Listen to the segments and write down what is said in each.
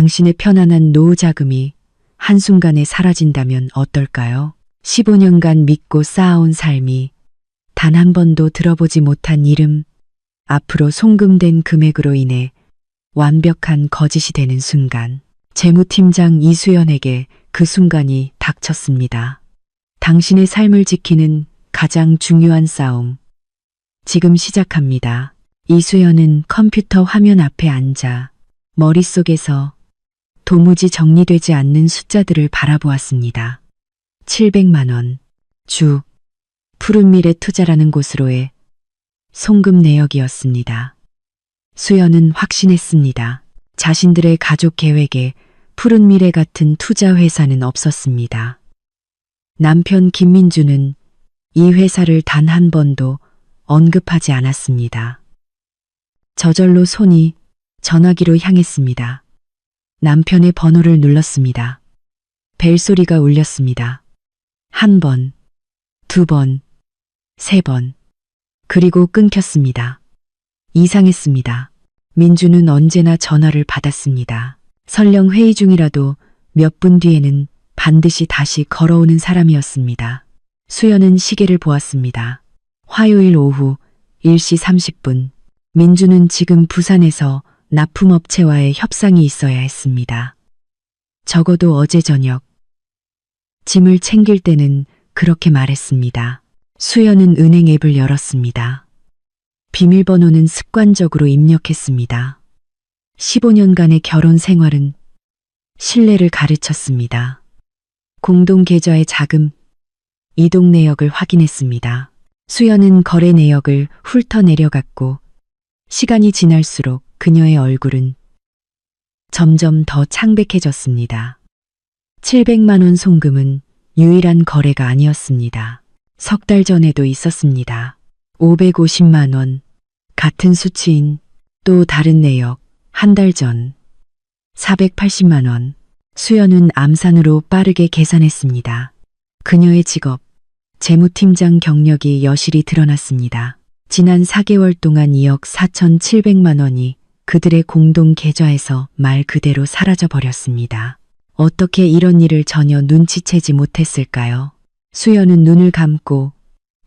당신의 편안한 노후 자금이 한순간에 사라진다면 어떨까요? 15년간 믿고 쌓아온 삶이 단 한 번도 들어보지 못한 이름, 앞으로 송금된 금액으로 인해 완벽한 거짓이 되는 순간, 재무팀장 이수연에게 그 순간이 닥쳤습니다. 당신의 삶을 지키는 가장 중요한 싸움, 지금 시작합니다. 이수연은 컴퓨터 화면 앞에 앉아 머릿속에서 도무지 정리되지 않는 숫자들을 바라보았습니다. 700만 원, 주, 푸른미래 투자라는 곳으로의 송금 내역이었습니다. 수연은 확신했습니다. 자신들의 가족 계획에 푸른미래 같은 투자 회사는 없었습니다. 남편 김민주는 이 회사를 단 한 번도 언급하지 않았습니다. 저절로 손이 전화기로 향했습니다. 남편의 번호를 눌렀습니다. 벨소리가 울렸습니다. 한 번, 두 번, 세 번, 그리고 끊겼습니다. 이상했습니다. 민주는 언제나 전화를 받았습니다. 설령 회의 중이라도 몇 분 뒤에는 반드시 다시 걸어오는 사람이었습니다. 수연은 시계를 보았습니다. 화요일 오후 1시 30분. 민주는 지금 부산에서 납품업체와의 협상이 있어야 했습니다. 적어도 어제 저녁. 짐을 챙길 때는 그렇게 말했습니다. 수연은 은행 앱을 열었습니다. 비밀번호는 습관적으로 입력했습니다. 15년간의 결혼 생활은 신뢰를 가르쳤습니다. 공동계좌의 자금, 이동 내역을 확인했습니다. 수연은 거래 내역을 훑어내려갔고 시간이 지날수록 그녀의 얼굴은 점점 더 창백해졌습니다. 700만 원 송금은 유일한 거래가 아니었습니다. 석 달 전에도 있었습니다. 550만 원, 같은 수치인 또 다른 내역, 한 달 전. 480만 원. 수연은 암산으로 빠르게 계산했습니다. 그녀의 직업, 재무팀장 경력이 여실히 드러났습니다. 지난 4개월 동안 2억 4,700만 원이 그들의 공동 계좌에서 말 그대로 사라져 버렸습니다. 어떻게 이런 일을 전혀 눈치채지 못했을까요? 수연은 눈을 감고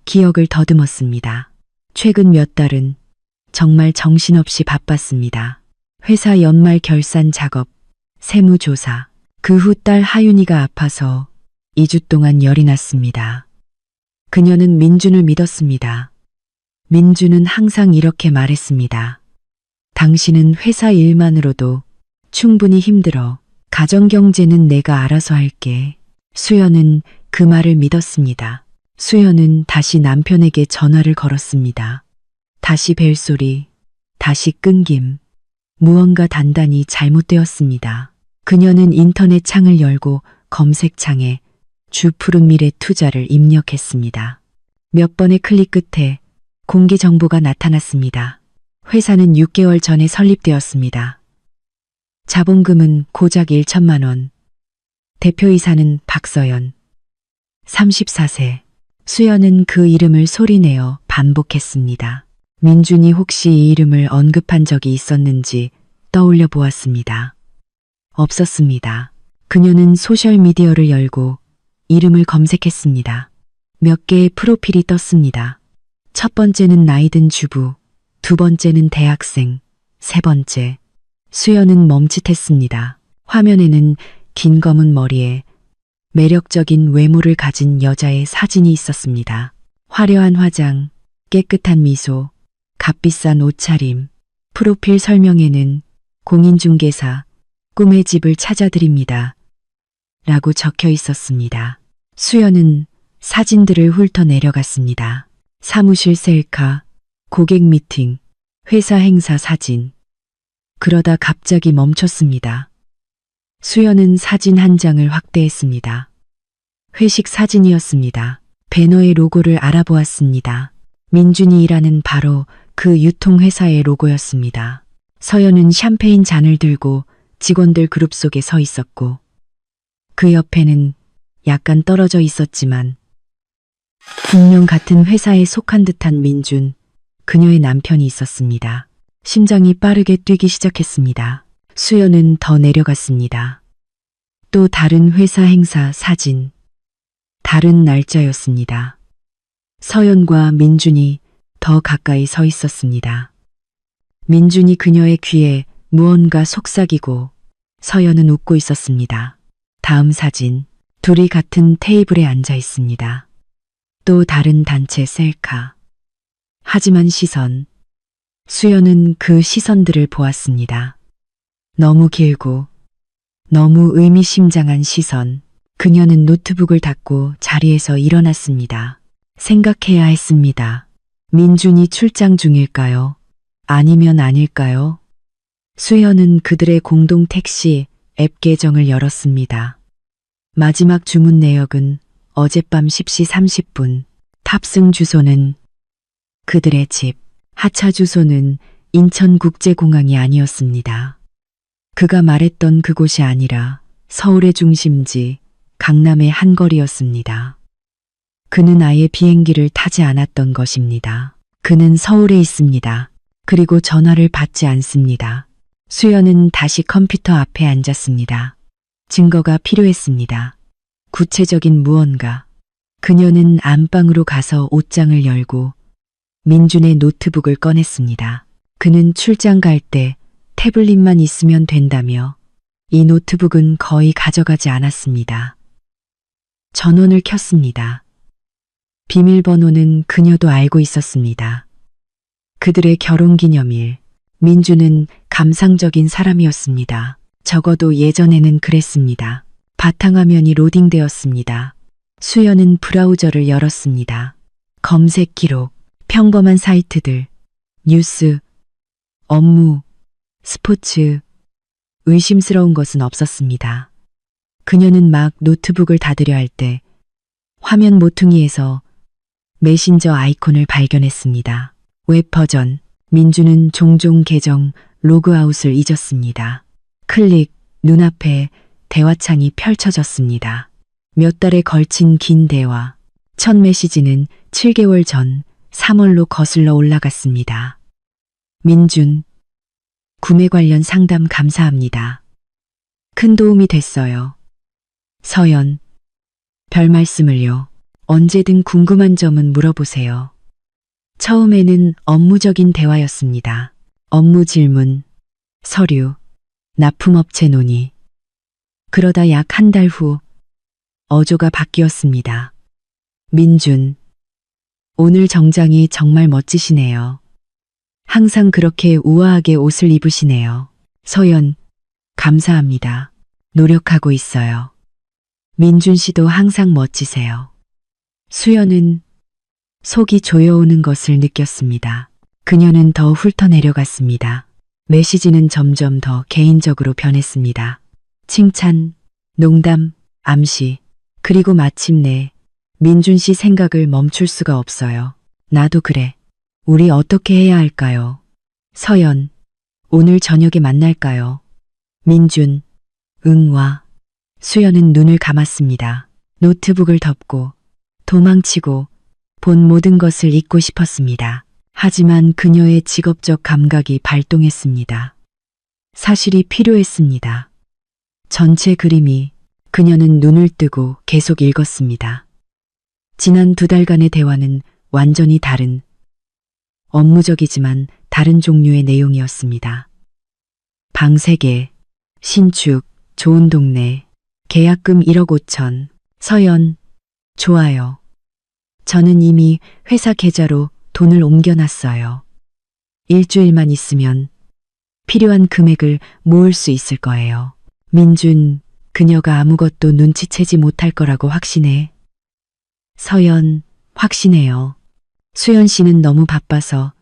기억을 더듬었습니다. 최근 몇 달은 정말 정신없이 바빴습니다. 회사 연말 결산 작업, 세무조사, 그 후 딸 하윤이가 아파서 2주 동안 열이 났습니다. 그녀는 민준을 믿었습니다. 민준은 항상 이렇게 말했습니다. 당신은 회사 일만으로도 충분히 힘들어. 가정경제는 내가 알아서 할게. 수연은 그 말을 믿었습니다. 수연은 다시 남편에게 전화를 걸었습니다. 다시 벨소리, 다시 끊김. 무언가 단단히 잘못되었습니다. 그녀는 인터넷 창을 열고 검색창에 주 푸른미래 투자를 입력했습니다. 몇 번의 클릭 끝에 공개 정보가 나타났습니다. 회사는 6개월 전에 설립되었습니다. 자본금은 고작 1천만 원. 대표이사는 박서연. 34세. 수연은 그 이름을 소리내어 반복했습니다. 민준이 혹시 이 이름을 언급한 적이 있었는지 떠올려 보았습니다. 없었습니다. 그녀는 소셜미디어를 열고 이름을 검색했습니다. 몇 개의 프로필이 떴습니다. 첫 번째는 나이든 주부, 두 번째는 대학생, 세 번째. 수연은 멈칫했습니다. 화면에는 긴 검은 머리에 매력적인 외모를 가진 여자의 사진이 있었습니다. 화려한 화장, 깨끗한 미소, 값비싼 옷차림. 프로필 설명에는 공인중개사, 꿈의 집을 찾아드립니다. 라고 적혀 있었습니다. 수연은 사진들을 훑어 내려갔습니다. 사무실 셀카, 고객 미팅, 회사 행사 사진. 그러다 갑자기 멈췄습니다. 수연은 사진 한 장을 확대했습니다. 회식 사진이었습니다. 배너의 로고를 알아보았습니다. 민준이 일하는 바로 그 유통회사의 로고였습니다. 서연은 샴페인 잔을 들고 직원들 그룹 속에 서 있었고 그 옆에는 약간 떨어져 있었지만 분명 같은 회사에 속한 듯한 민준, 그녀의 남편이 있었습니다. 심장이 빠르게 뛰기 시작했습니다. 수연은 더 내려갔습니다. 또 다른 회사 행사 사진. 다른 날짜였습니다. 서연과 민준이 더 가까이 서 있었습니다. 민준이 그녀의 귀에 무언가 속삭이고 서연은 웃고 있었습니다. 다음 사진. 둘이 같은 테이블에 앉아 있습니다. 또 다른 단체 셀카. 하지만 시선. 수연은 그 시선들을 보았습니다. 너무 길고 너무 의미심장한 시선. 그녀는 노트북을 닫고 자리에서 일어났습니다. 생각해야 했습니다. 민준이 출장 중일까요? 아니면 아닐까요? 수연은 그들의 공동 택시 앱 계정을 열었습니다. 마지막 주문 내역은 어젯밤 10시 30분. 탑승 주소는 그들의 집. 하차 주소는 인천국제공항이 아니었습니다. 그가 말했던 그곳이 아니라 서울의 중심지 강남의 한 거리였습니다. 그는 아예 비행기를 타지 않았던 것입니다. 그는 서울에 있습니다. 그리고 전화를 받지 않습니다. 수연은 다시 컴퓨터 앞에 앉았습니다. 증거가 필요했습니다. 구체적인 무언가. 그녀는 안방으로 가서 옷장을 열고 민준의 노트북을 꺼냈습니다. 그는 출장 갈 때 태블릿만 있으면 된다며 이 노트북은 거의 가져가지 않았습니다. 전원을 켰습니다. 비밀번호는 그녀도 알고 있었습니다. 그들의 결혼기념일. 민준은 감상적인 사람이었습니다. 적어도 예전에는 그랬습니다. 바탕화면이 로딩되었습니다. 수연은 브라우저를 열었습니다. 검색 기록, 평범한 사이트들, 뉴스, 업무, 스포츠, 의심스러운 것은 없었습니다. 그녀는 막 노트북을 닫으려 할 때 화면 모퉁이에서 메신저 아이콘을 발견했습니다. 웹 버전. 민준은 종종 계정 로그아웃을 잊었습니다. 클릭, 눈앞에 대화창이 펼쳐졌습니다. 몇 달에 걸친 긴 대화. 첫 메시지는 7개월 전 3월로 거슬러 올라갔습니다. 민준, 구매 관련 상담 감사합니다. 큰 도움이 됐어요. 서연, 별 말씀을요. 언제든 궁금한 점은 물어보세요. 처음에는 업무적인 대화였습니다. 업무 질문, 서류, 납품업체 논의. 그러다 약 한 달 후 어조가 바뀌었습니다. 민준, 오늘 정장이 정말 멋지시네요. 항상 그렇게 우아하게 옷을 입으시네요. 서연, 감사합니다. 노력하고 있어요. 민준 씨도 항상 멋지세요. 수연은 속이 조여오는 것을 느꼈습니다. 그녀는 더 훑어내려갔습니다. 메시지는 점점 더 개인적으로 변했습니다. 칭찬, 농담, 암시, 그리고 마침내 민준 씨 생각을 멈출 수가 없어요. 나도 그래. 우리 어떻게 해야 할까요? 서연, 오늘 저녁에 만날까요? 민준, 응 와. 수연은 눈을 감았습니다. 노트북을 덮고 도망치고 본 모든 것을 잊고 싶었습니다. 하지만 그녀의 직업적 감각이 발동했습니다. 사실이 필요했습니다. 전체 그림이. 그녀는 눈을 뜨고 계속 읽었습니다. 지난 2달간의 대화는 완전히 다른, 업무적이지만 다른 종류의 내용이었습니다. 방 3개, 신축, 좋은 동네, 계약금 1억 5천, 서연, 좋아요. 저는 이미 회사 계좌로 돈을 옮겨놨어요. 일주일만 있으면 필요한 금액을 모을 수 있을 거예요. 민준, 그녀가 아무것도 눈치채지 못할 거라고 확신해. 서연, 확신해요. 수연 씨는 너무 바빠서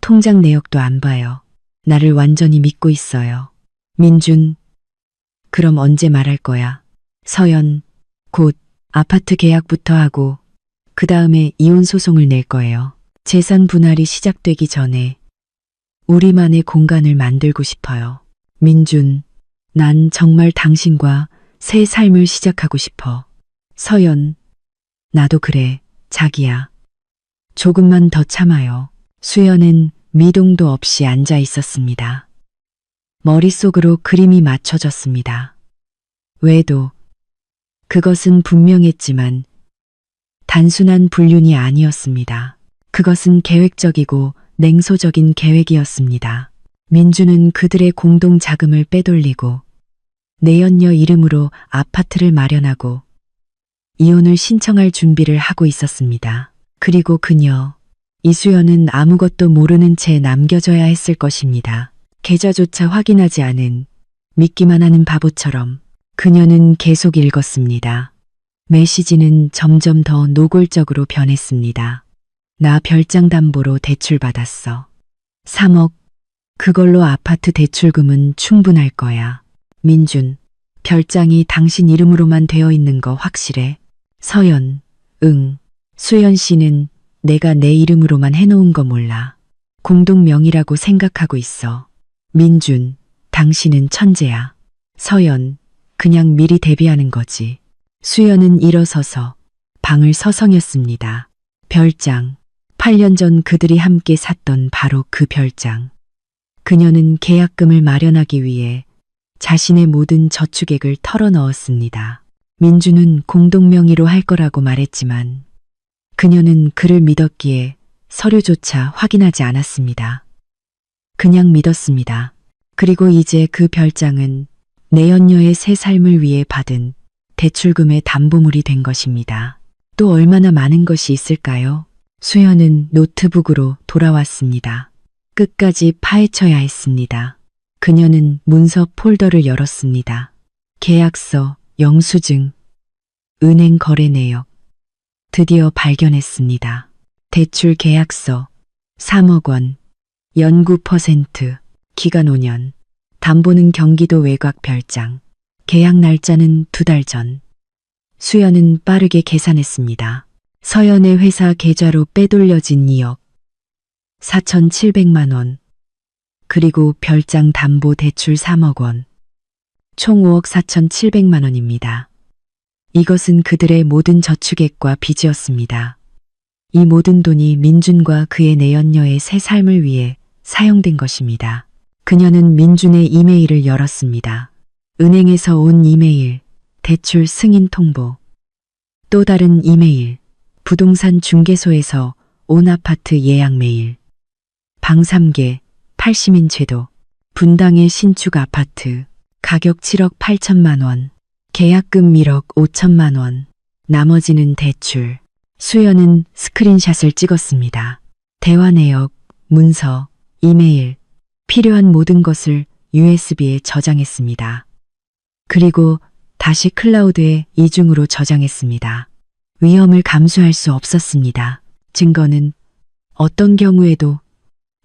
통장 내역도 안 봐요. 나를 완전히 믿고 있어요. 민준, 그럼 언제 말할 거야? 서연, 곧 아파트 계약부터 하고 그 다음에 이혼 소송을 낼 거예요. 재산 분할이 시작되기 전에 우리만의 공간을 만들고 싶어요. 민준, 난 정말 당신과 새 삶을 시작하고 싶어. 서연, 나도 그래, 자기야. 조금만 더 참아요. 수연은 미동도 없이 앉아 있었습니다. 머릿속으로 그림이 맞춰졌습니다. 왜도 그것은 분명했지만 단순한 불륜이 아니었습니다. 그것은 계획적이고 냉소적인 계획이었습니다. 민주는 그들의 공동 자금을 빼돌리고 내연녀 이름으로 아파트를 마련하고 이혼을 신청할 준비를 하고 있었습니다. 그리고 그녀, 이수연은 아무것도 모르는 채 남겨져야 했을 것입니다. 계좌조차 확인하지 않은 믿기만 하는 바보처럼 그녀는 계속 읽었습니다. 메시지는 점점 더 노골적으로 변했습니다. 나 별장 담보로 대출받았어. 3억. 그걸로 아파트 대출금은 충분할 거야. 민준, 별장이 당신 이름으로만 되어 있는 거 확실해? 서연, 응. 수연 씨는 내가 내 이름으로만 해놓은 거 몰라. 공동명의라고 생각하고 있어. 민준, 당신은 천재야. 서연, 그냥 미리 대비하는 거지. 수연은 일어서서 방을 서성였습니다. 별장, 8년 전 그들이 함께 샀던 바로 그 별장. 그녀는 계약금을 마련하기 위해 자신의 모든 저축액을 털어넣었습니다. 민주는 공동명의로 할 거라고 말했지만 그녀는 그를 믿었기에 서류조차 확인하지 않았습니다. 그냥 믿었습니다. 그리고 이제 그 별장은 내연녀의 새 삶을 위해 받은 대출금의 담보물이 된 것입니다. 또 얼마나 많은 것이 있을까요? 수연은 노트북으로 돌아왔습니다. 끝까지 파헤쳐야 했습니다. 그녀는 문서 폴더를 열었습니다. 계약서, 영수증, 은행 거래 내역. 드디어 발견했습니다. 대출 계약서, 3억 원, 연구 %, 기간 5년, 담보는 경기도 외곽 별장, 계약 날짜는 2달 전. 수연은 빠르게 계산했습니다. 서연의 회사 계좌로 빼돌려진 2억 4,700만 원, 그리고 별장 담보 대출 3억 원, 총 5억 4,700만 원입니다. 이것은 그들의 모든 저축액과 빚이었습니다. 이 모든 돈이 민준과 그의 내연녀의 새 삶을 위해 사용된 것입니다. 그녀는 민준의 이메일을 열었습니다. 은행에서 온 이메일, 대출 승인 통보. 또 다른 이메일, 부동산 중개소에서 온 아파트 예약 메일. 방 3개, 80인 제도, 분당의 신축 아파트, 가격 7억 8천만 원, 계약금 1억 5천만 원, 나머지는 대출. 수연은 스크린샷을 찍었습니다. 대화 내역, 문서, 이메일, 필요한 모든 것을 USB에 저장했습니다. 그리고 다시 클라우드에 이중으로 저장했습니다. 위험을 감수할 수 없었습니다. 증거는 어떤 경우에도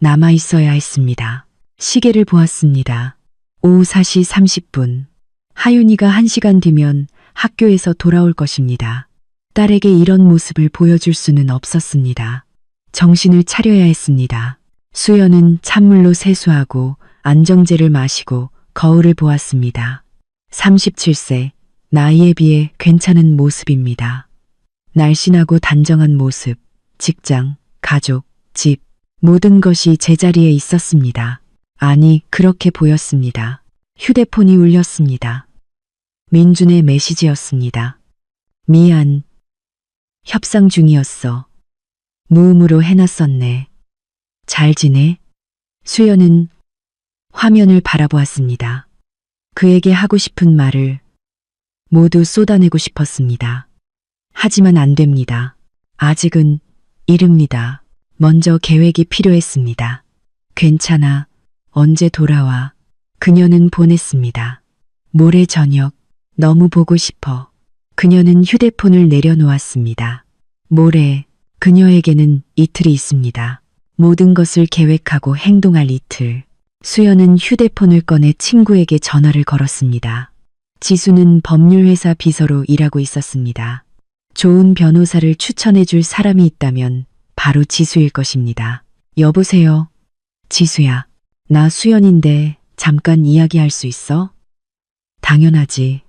남아 있어야 했습니다. 시계를 보았습니다. 오후 4시 30분. 하윤이가 1시간 뒤면 학교에서 돌아올 것입니다. 딸에게 이런 모습을 보여줄 수는 없었습니다. 정신을 차려야 했습니다. 수연은 찬물로 세수하고 안정제를 마시고 거울을 보았습니다. 37세, 나이에 비해 괜찮은 모습입니다. 날씬하고 단정한 모습, 직장, 가족, 집, 모든 것이 제자리에 있었습니다. 아니, 그렇게 보였습니다. 휴대폰이 울렸습니다. 민준의 메시지였습니다. 미안. 협상 중이었어. 무음으로 해놨었네. 잘 지내? 수연은 화면을 바라보았습니다. 그에게 하고 싶은 말을 모두 쏟아내고 싶었습니다. 하지만 안 됩니다. 아직은 이릅니다. 먼저 계획이 필요했습니다. 괜찮아. 언제 돌아와? 그녀는 보냈습니다. 모레 저녁. 너무 보고 싶어. 그녀는 휴대폰을 내려놓았습니다. 모레. 그녀에게는 이틀이 있습니다. 모든 것을 계획하고 행동할 이틀. 수연은 휴대폰을 꺼내 친구에게 전화를 걸었습니다. 지수는 법률회사 비서로 일하고 있었습니다. 좋은 변호사를 추천해줄 사람이 있다면 바로 지수일 것입니다. 여보세요? 지수야. 나 수연인데 잠깐 이야기할 수 있어? 당연하지.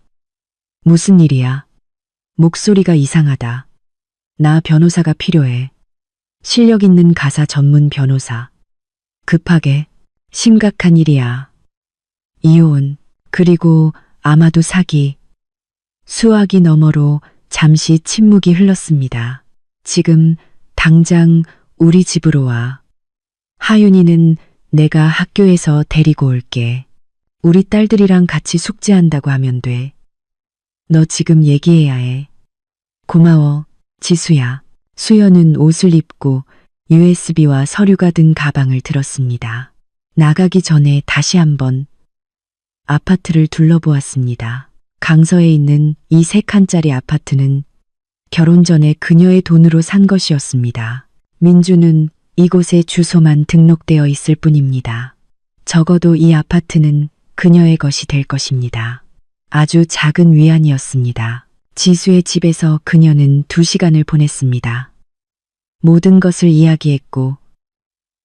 무슨 일이야? 목소리가 이상하다. 나 변호사가 필요해. 실력 있는 가사 전문 변호사. 급하게. 심각한 일이야. 이혼, 그리고 아마도 사기. 수화기 너머로 잠시 침묵이 흘렀습니다. 지금 당장 우리 집으로 와. 하윤이는 내가 학교에서 데리고 올게. 우리 딸들이랑 같이 숙제한다고 하면 돼. 너 지금 얘기해야 해. 고마워, 지수야. 수연은 옷을 입고 USB와 서류가 든 가방을 들었습니다. 나가기 전에 다시 한번 아파트를 둘러보았습니다. 강서에 있는 이 3칸짜리 아파트는 결혼 전에 그녀의 돈으로 산 것이었습니다. 민주는 이곳에 주소만 등록되어 있을 뿐입니다. 적어도 이 아파트는 그녀의 것이 될 것입니다. 아주 작은 위안이었습니다. 지수의 집에서 그녀는 2시간을 보냈습니다. 모든 것을 이야기했고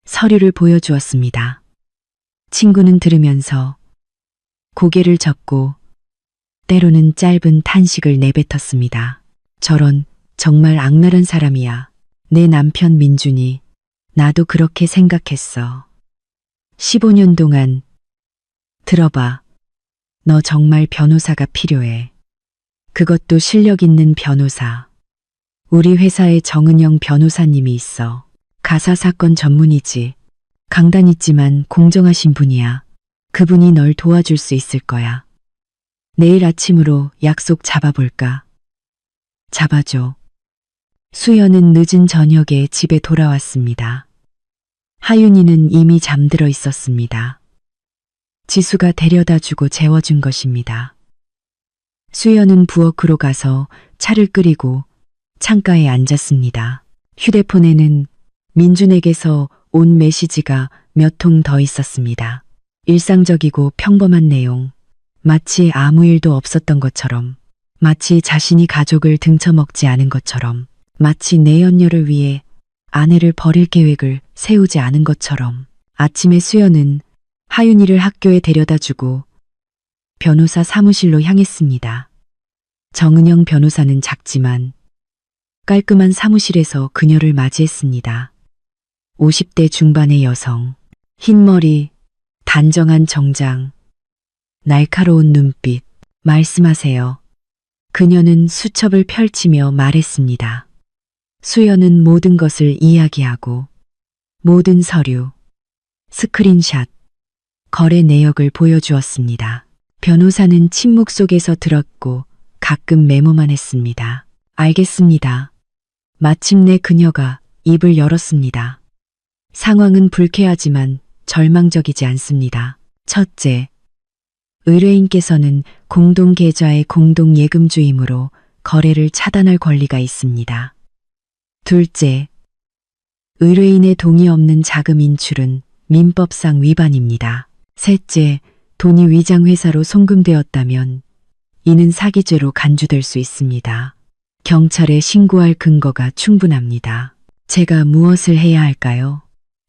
서류를 보여주었습니다. 친구는 들으면서 고개를 젓고 때로는 짧은 탄식을 내뱉었습니다. 저런 정말 악랄한 사람이야. 내 남편 민준이. 나도 그렇게 생각했어. 15년 동안. 들어봐. 너 정말 변호사가 필요해. 그것도 실력 있는 변호사. 우리 회사에 정은영 변호사님이 있어. 가사사건 전문이지. 강단 있지만 공정하신 분이야. 그분이 널 도와줄 수 있을 거야. 내일 아침으로 약속 잡아볼까? 잡아줘. 수연은 늦은 저녁에 집에 돌아왔습니다. 하윤이는 이미 잠들어 있었습니다. 지수가 데려다주고 재워준 것입니다. 수연은 부엌으로 가서 차를 끓이고 창가에 앉았습니다. 휴대폰에는 민준에게서 온 메시지가 몇 통 더 있었습니다. 일상적이고 평범한 내용. 마치 아무 일도 없었던 것처럼. 마치 자신이 가족을 등쳐먹지 않은 것처럼. 마치 내연녀를 위해 아내를 버릴 계획을 세우지 않은 것처럼. 아침에 수연은 하윤이를 학교에 데려다주고 변호사 사무실로 향했습니다. 정은영 변호사는 작지만 깔끔한 사무실에서 그녀를 맞이했습니다. 50대 중반의 여성, 흰 머리, 단정한 정장, 날카로운 눈빛. 말씀하세요. 그녀는 수첩을 펼치며 말했습니다. 수연은 모든 것을 이야기하고 모든 서류, 스크린샷, 거래 내역을 보여주었습니다. 변호사는 침묵 속에서 들었고 가끔 메모만 했습니다. 알겠습니다. 마침내 그녀가 입을 열었습니다. 상황은 불쾌하지만 절망적이지 않습니다. 첫째, 의뢰인께서는 공동 계좌의 공동 예금주이므로 거래를 차단할 권리가 있습니다. 둘째, 의뢰인의 동의 없는 자금 인출은 민법상 위반입니다. 셋째, 돈이 위장회사로 송금되었다면 이는 사기죄로 간주될 수 있습니다. 경찰에 신고할 근거가 충분합니다. 제가 무엇을 해야 할까요?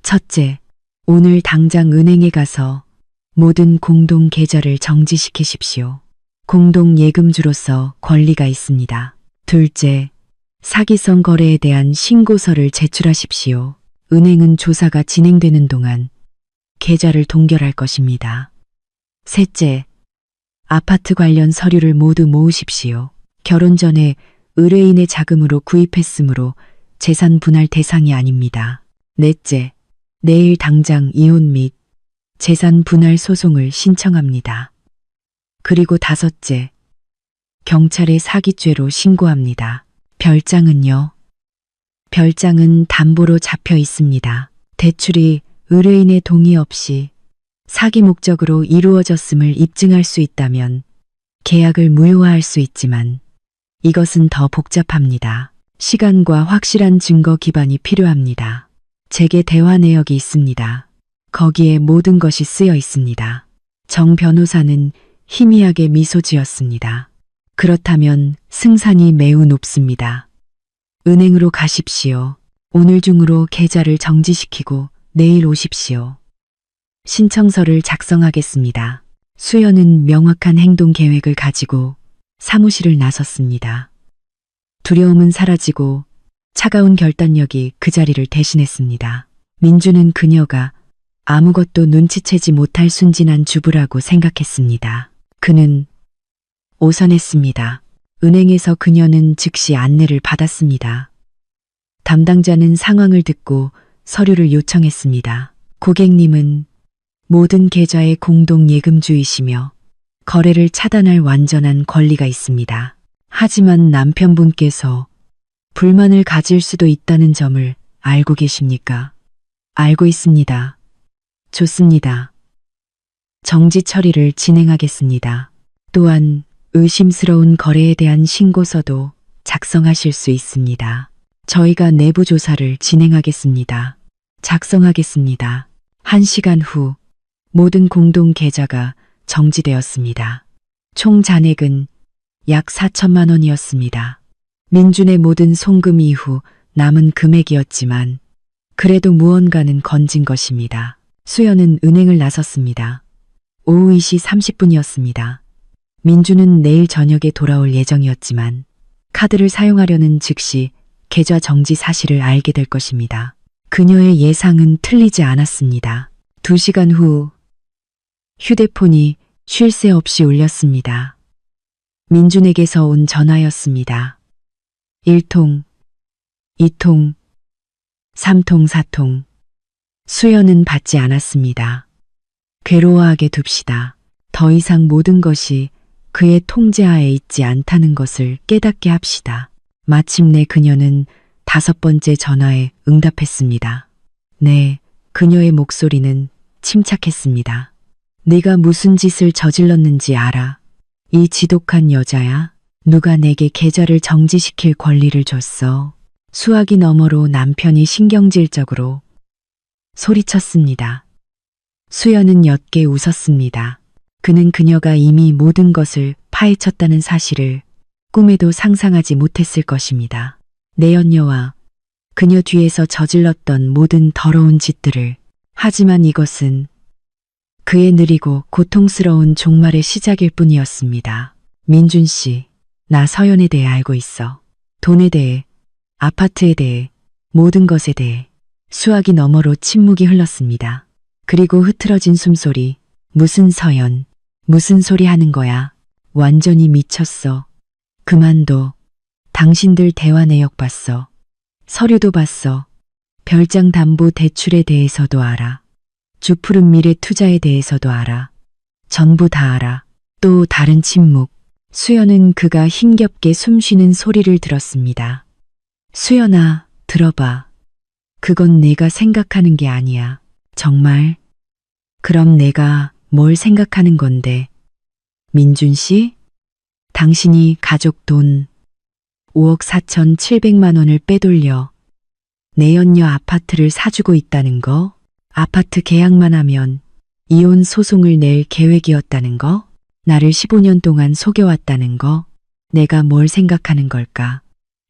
첫째, 오늘 당장 은행에 가서 모든 공동 계좌를 정지시키십시오. 공동 예금주로서 권리가 있습니다. 둘째, 사기성 거래에 대한 신고서를 제출하십시오. 은행은 조사가 진행되는 동안 계좌를 동결할 것입니다. 셋째, 아파트 관련 서류를 모두 모으십시오. 결혼 전에 의뢰인의 자금으로 구입했으므로 재산 분할 대상이 아닙니다. 넷째, 내일 당장 이혼 및 재산 분할 소송을 신청합니다. 그리고 다섯째, 경찰에 사기죄로 신고합니다. 별장은요? 별장은 담보로 잡혀 있습니다. 대출이 의뢰인의 동의 없이 사기 목적으로 이루어졌음을 입증할 수 있다면 계약을 무효화할 수 있지만 이것은 더 복잡합니다. 시간과 확실한 증거 기반이 필요합니다. 제게 대화 내역이 있습니다. 거기에 모든 것이 쓰여 있습니다. 정 변호사는 희미하게 미소 지었습니다. 그렇다면 승산이 매우 높습니다. 은행으로 가십시오. 오늘 중으로 계좌를 정지시키고 내일 오십시오. 신청서를 작성하겠습니다. 수연은 명확한 행동 계획을 가지고 사무실을 나섰습니다. 두려움은 사라지고 차가운 결단력이 그 자리를 대신했습니다. 민주는 그녀가 아무것도 눈치채지 못할 순진한 주부라고 생각했습니다. 그는 오선했습니다. 은행에서 그녀는 즉시 안내를 받았습니다. 담당자는 상황을 듣고 서류를 요청했습니다. 고객님은 모든 계좌의 공동 예금주이시며 거래를 차단할 완전한 권리가 있습니다. 하지만 남편분께서 불만을 가질 수도 있다는 점을 알고 계십니까? 알고 있습니다. 좋습니다. 정지 처리를 진행하겠습니다. 또한 의심스러운 거래에 대한 신고서도 작성하실 수 있습니다. 저희가 내부 조사를 진행하겠습니다. 작성하겠습니다. 1시간 후 모든 공동 계좌가 정지되었습니다. 총 잔액은 약 4천만 원이었습니다. 민준의 모든 송금 이후 남은 금액이었지만 그래도 무언가는 건진 것입니다. 수연은 은행을 나섰습니다. 오후 2시 30분이었습니다. 민준은 내일 저녁에 돌아올 예정이었지만 카드를 사용하려는 즉시 계좌 정지 사실을 알게 될 것입니다. 그녀의 예상은 틀리지 않았습니다. 2시간 후 휴대폰이 쉴 새 없이 울렸습니다. 민준에게서 온 전화였습니다. 1통, 2통, 3통, 4통. 수연은 받지 않았습니다. 괴로워하게 둡시다. 더 이상 모든 것이 그의 통제하에 있지 않다는 것을 깨닫게 합시다. 마침내 그녀는 5번째 전화에 응답했습니다. 네, 그녀의 목소리는 침착했습니다. 네가 무슨 짓을 저질렀는지 알아? 이 지독한 여자야? 누가 내게 계좌를 정지시킬 권리를 줬어? 수화기 너머로 남편이 신경질적으로 소리쳤습니다. 수연은 옅게 웃었습니다. 그는 그녀가 이미 모든 것을 파헤쳤다는 사실을 꿈에도 상상하지 못했을 것입니다. 내연녀와 그녀 뒤에서 저질렀던 모든 더러운 짓들을. 하지만 이것은 그의 느리고 고통스러운 종말의 시작일 뿐이었습니다. 민준 씨, 나 서연에 대해 알고 있어. 돈에 대해, 아파트에 대해, 모든 것에 대해. 수화기 너머로 침묵이 흘렀습니다. 그리고 흐트러진 숨소리. 무슨 서연, 무슨 소리 하는 거야? 완전히 미쳤어. 그만둬. 당신들 대화 내역 봤어. 서류도 봤어. 별장 담보 대출에 대해서도 알아. 주푸른 미래 투자에 대해서도 알아. 전부 다 알아. 또 다른 침묵. 수연은 그가 힘겹게 숨쉬는 소리를 들었습니다. 수연아, 들어봐. 그건 내가 생각하는 게 아니야. 정말? 그럼 내가 뭘 생각하는 건데? 민준 씨? 당신이 가족 돈 5억 4,700만 원을 빼돌려 내연녀 아파트를 사주고 있다는 거? 아파트 계약만 하면 이혼 소송을 낼 계획이었다는 거? 나를 15년 동안 속여왔다는 거? 내가 뭘 생각하는 걸까?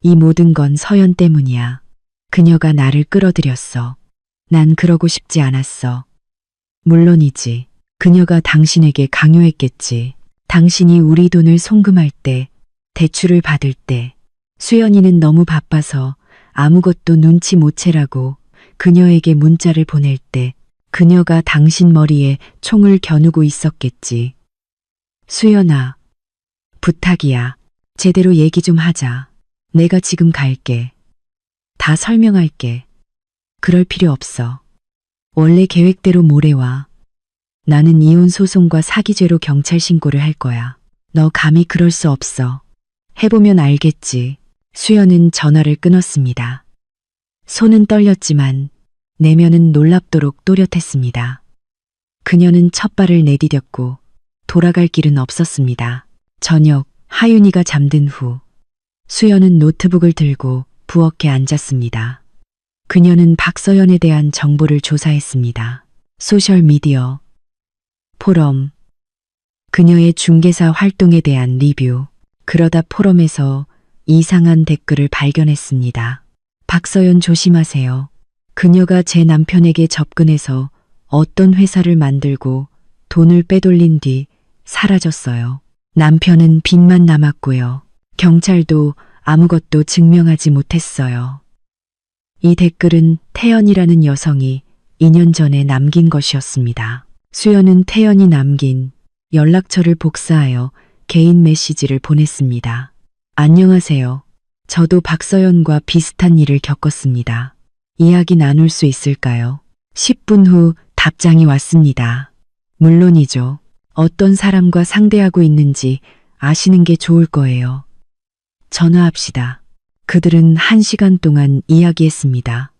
이 모든 건 서연 때문이야. 그녀가 나를 끌어들였어. 난 그러고 싶지 않았어. 물론이지. 그녀가 당신에게 강요했겠지. 당신이 우리 돈을 송금할 때, 대출을 받을 때, 수연이는 너무 바빠서 아무것도 눈치 못 채라고 그녀에게 문자를 보낼 때 그녀가 당신 머리에 총을 겨누고 있었겠지. 수연아, 부탁이야. 제대로 얘기 좀 하자. 내가 지금 갈게. 다 설명할게. 그럴 필요 없어. 원래 계획대로 모레 와. 나는 이혼 소송과 사기죄로 경찰 신고를 할 거야. 너 감히 그럴 수 없어. 해보면 알겠지. 수연은 전화를 끊었습니다. 손은 떨렸지만 내면은 놀랍도록 또렷했습니다. 그녀는 첫 발을 내디뎠고 돌아갈 길은 없었습니다. 저녁 하윤이가 잠든 후 수연은 노트북을 들고 부엌에 앉았습니다. 그녀는 박서연에 대한 정보를 조사했습니다. 소셜미디어, 포럼, 그녀의 중개사 활동에 대한 리뷰. 그러다 포럼에서 이상한 댓글을 발견했습니다. 박서연 조심하세요. 그녀가 제 남편에게 접근해서 어떤 회사를 만들고 돈을 빼돌린 뒤 사라졌어요. 남편은 빚만 남았고요. 경찰도 아무것도 증명하지 못했어요. 이 댓글은 태연이라는 여성이 2년 전에 남긴 것이었습니다. 수연은 태연이 남긴 연락처를 복사하여 개인 메시지를 보냈습니다. 안녕하세요. 저도 박서연과 비슷한 일을 겪었습니다. 이야기 나눌 수 있을까요? 10분 후 답장이 왔습니다. 물론이죠. 어떤 사람과 상대하고 있는지 아시는 게 좋을 거예요. 전화합시다. 그들은 1시간 동안 이야기했습니다.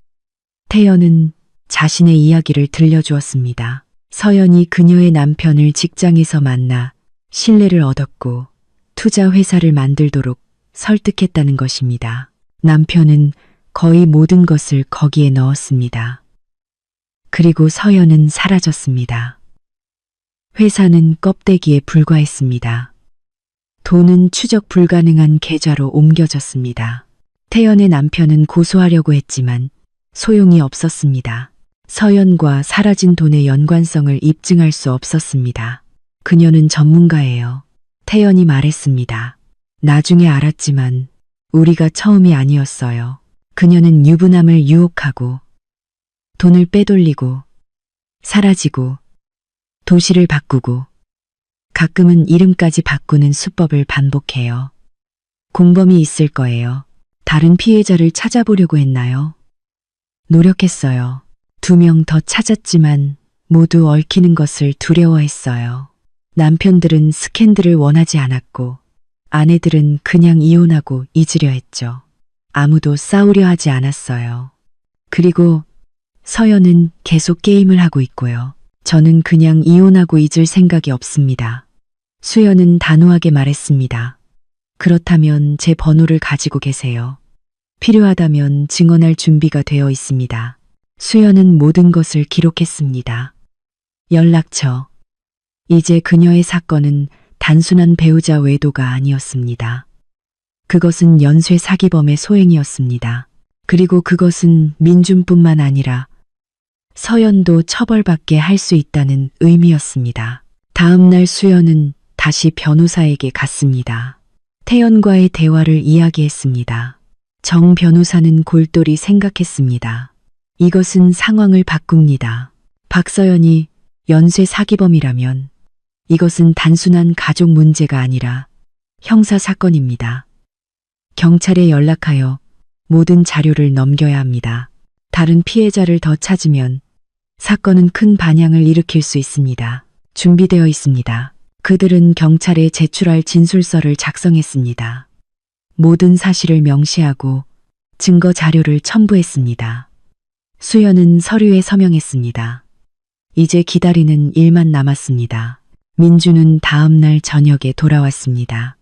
태연은 자신의 이야기를 들려주었습니다. 서연이 그녀의 남편을 직장에서 만나 신뢰를 얻었고 투자 회사를 만들도록 설득했다는 것입니다. 남편은 거의 모든 것을 거기에 넣었습니다. 그리고 서연은 사라졌습니다. 회사는 껍데기에 불과했습니다. 돈은 추적 불가능한 계좌로 옮겨졌습니다. 태연의 남편은 고소하려고 했지만 소용이 없었습니다. 서연과 사라진 돈의 연관성을 입증할 수 없었습니다. 그녀는 전문가예요. 태연이 말했습니다. 나중에 알았지만 우리가 처음이 아니었어요. 그녀는 유부남을 유혹하고 돈을 빼돌리고 사라지고 도시를 바꾸고 가끔은 이름까지 바꾸는 수법을 반복해요. 공범이 있을 거예요. 다른 피해자를 찾아보려고 했나요? 노력했어요. 2명 더 찾았지만 모두 얽히는 것을 두려워했어요. 남편들은 스캔들을 원하지 않았고 아내들은 그냥 이혼하고 잊으려 했죠. 아무도 싸우려 하지 않았어요. 그리고 서연은 계속 게임을 하고 있고요. 저는 그냥 이혼하고 잊을 생각이 없습니다. 수연은 단호하게 말했습니다. 그렇다면 제 번호를 가지고 계세요. 필요하다면 증언할 준비가 되어 있습니다. 수연은 모든 것을 기록했습니다. 연락처. 이제 그녀의 사건은 단순한 배우자 외도가 아니었습니다. 그것은 연쇄 사기범의 소행이었습니다. 그리고 그것은 민준뿐만 아니라 서연도 처벌받게 할 수 있다는 의미였습니다. 다음 날 수연은 다시 변호사에게 갔습니다. 태연과의 대화를 이야기했습니다. 정 변호사는 골똘히 생각했습니다. 이것은 상황을 바꿉니다. 박서연이 연쇄 사기범이라면 이것은 단순한 가족 문제가 아니라 형사 사건입니다. 경찰에 연락하여 모든 자료를 넘겨야 합니다. 다른 피해자를 더 찾으면 사건은 큰 반향을 일으킬 수 있습니다. 준비되어 있습니다. 그들은 경찰에 제출할 진술서를 작성했습니다. 모든 사실을 명시하고 증거 자료를 첨부했습니다. 수연은 서류에 서명했습니다. 이제 기다리는 일만 남았습니다. 민주는 다음 날 저녁에 돌아왔습니다.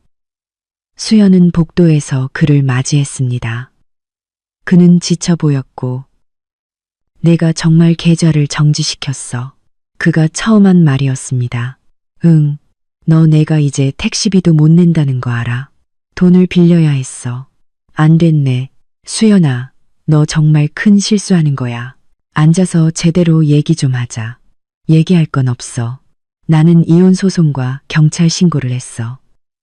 수연은 복도에서 그를 맞이했습니다. 그는 지쳐 보였고 내가 정말 계좌를 정지시켰어. 그가 처음 한 말이었습니다. 응, 너 내가 이제 택시비도 못 낸다는 거 알아? 돈을 빌려야 했어. 안 됐네. 수연아, 너 정말 큰 실수하는 거야. 앉아서 제대로 얘기 좀 하자. 얘기할 건 없어. 나는 이혼 소송과 경찰 신고를 했어.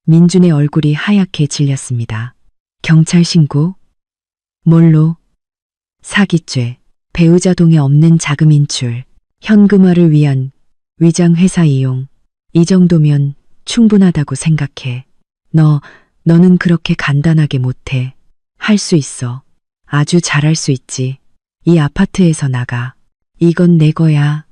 민준의 얼굴이 하얗게 질렸습니다. 경찰 신고? 뭘로? 사기죄, 배우자 동의 없는 자금 인출, 현금화를 위한 위장 회사 이용. 이 정도면 충분하다고 생각해. 너는 그렇게 간단하게 못해. 할 수 있어. 아주 잘할 수 있지. 이 아파트에서 나가. 이건 내 거야.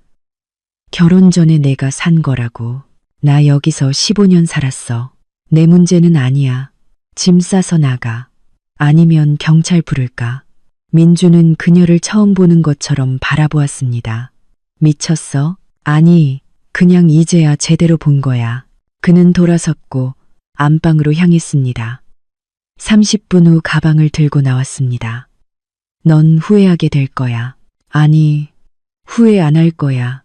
결혼 전에 내가 산 거라고. 나 여기서 15년 살았어. 내 문제는 아니야. 짐 싸서 나가. 아니면 경찰 부를까? 민주는 그녀를 처음 보는 것처럼 바라보았습니다. 미쳤어? 아니, 그냥 이제야 제대로 본 거야. 그는 돌아섰고 안방으로 향했습니다. 30분 후 가방을 들고 나왔습니다. 넌 후회하게 될 거야. 아니, 후회 안 할 거야.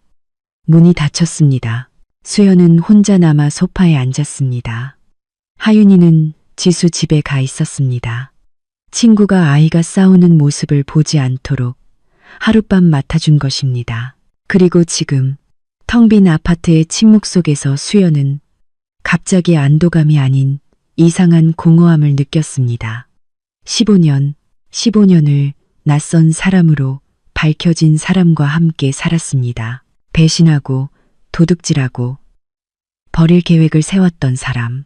문이 닫혔습니다. 수연은 혼자 남아 소파에 앉았습니다. 하윤이는 지수 집에 가 있었습니다. 친구가 아이가 싸우는 모습을 보지 않도록 하룻밤 맡아준 것입니다. 그리고 지금 텅 빈 아파트의 침묵 속에서 수연은 갑자기 안도감이 아닌 이상한 공허함을 느꼈습니다. 15년을 낯선 사람으로 밝혀진 사람과 함께 살았습니다. 배신하고 도둑질하고 버릴 계획을 세웠던 사람.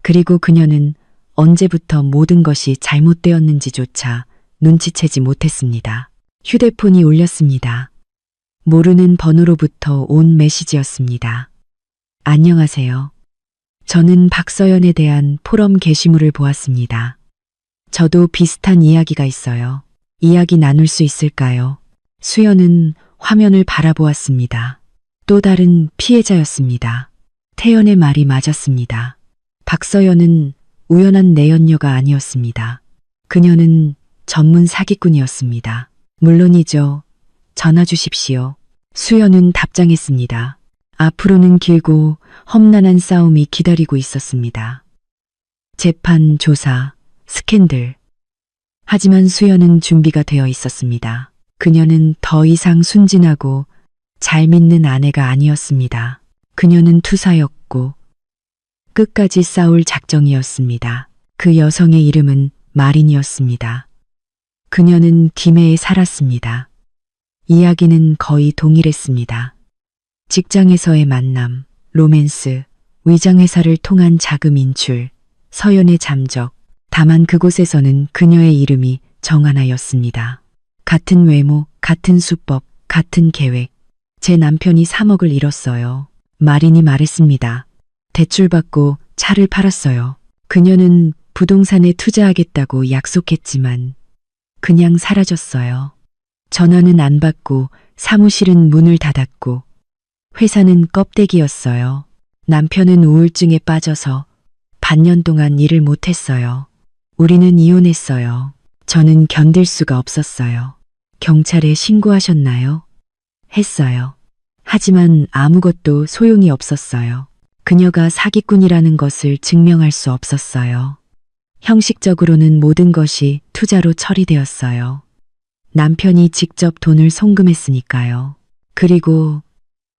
그리고 그녀는 언제부터 모든 것이 잘못되었는지조차 눈치채지 못했습니다. 휴대폰이 울렸습니다. 모르는 번호로부터 온 메시지였습니다. 안녕하세요. 저는 박서연에 대한 포럼 게시물을 보았습니다. 저도 비슷한 이야기가 있어요. 이야기 나눌 수 있을까요? 수연은 화면을 바라보았습니다. 또 다른 피해자였습니다. 태연의 말이 맞았습니다. 박서연은 우연한 내연녀가 아니었습니다. 그녀는 전문 사기꾼이었습니다. 물론이죠. 전화 주십시오. 수연은 답장했습니다. 앞으로는 길고 험난한 싸움이 기다리고 있었습니다. 재판, 조사, 스캔들. 하지만 수연은 준비가 되어 있었습니다. 그녀는 더 이상 순진하고 잘 믿는 아내가 아니었습니다. 그녀는 투사였고 끝까지 싸울 작정이었습니다. 그 여성의 이름은 마린이었습니다. 그녀는 김해에 살았습니다. 이야기는 거의 동일했습니다. 직장에서의 만남, 로맨스, 위장회사를 통한 자금 인출, 서연의 잠적. 다만 그곳에서는 그녀의 이름이 정하나였습니다. 같은 외모, 같은 수법, 같은 계획. 제 남편이 3억을 잃었어요. 마린이 말했습니다. 대출받고 차를 팔았어요. 그녀는 부동산에 투자하겠다고 약속했지만 그냥 사라졌어요. 전화는 안 받고 사무실은 문을 닫았고 회사는 껍데기였어요. 남편은 우울증에 빠져서 반년 동안 일을 못했어요. 우리는 이혼했어요. 저는 견딜 수가 없었어요. 경찰에 신고하셨나요? 했어요. 하지만 아무것도 소용이 없었어요. 그녀가 사기꾼이라는 것을 증명할 수 없었어요. 형식적으로는 모든 것이 투자로 처리되었어요. 남편이 직접 돈을 송금했으니까요. 그리고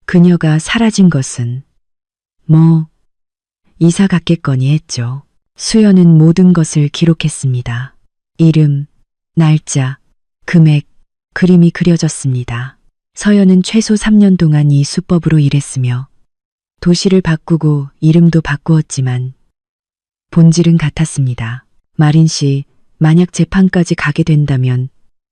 그녀가 사라진 것은 이사 갔겠거니 했죠. 수연은 모든 것을 기록했습니다. 이름, 날짜, 금액, 그림이 그려졌습니다. 서연은 최소 3년 동안 이 수법으로 일했으며 도시를 바꾸고 이름도 바꾸었지만 본질은 같았습니다. 마린 씨, 만약 재판까지 가게 된다면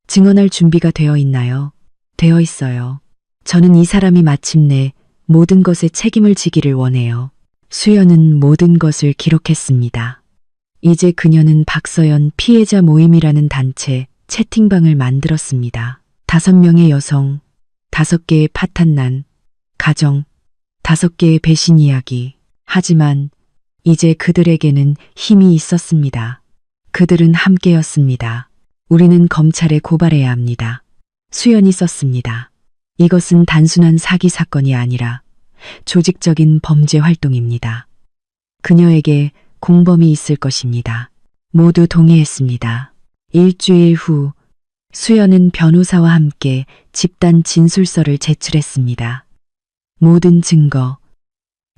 증언할 준비가 되어 있나요? 되어 있어요. 저는 이 사람이 마침내 모든 것에 책임을 지기를 원해요. 수연은 모든 것을 기록했습니다. 이제 그녀는 박서연 피해자 모임이라는 단체 채팅방을 만들었습니다. 5명의 여성, 5개의 파탄난, 가정, 5개의 배신 이야기. 하지만 이제 그들에게는 힘이 있었습니다. 그들은 함께였습니다. 우리는 검찰에 고발해야 합니다. 수연이 썼습니다. 이것은 단순한 사기 사건이 아니라 조직적인 범죄 활동입니다. 그녀에게 공범이 있을 것입니다. 모두 동의했습니다. 일주일 후 수연은 변호사와 함께 집단 진술서를 제출했습니다. 모든 증거,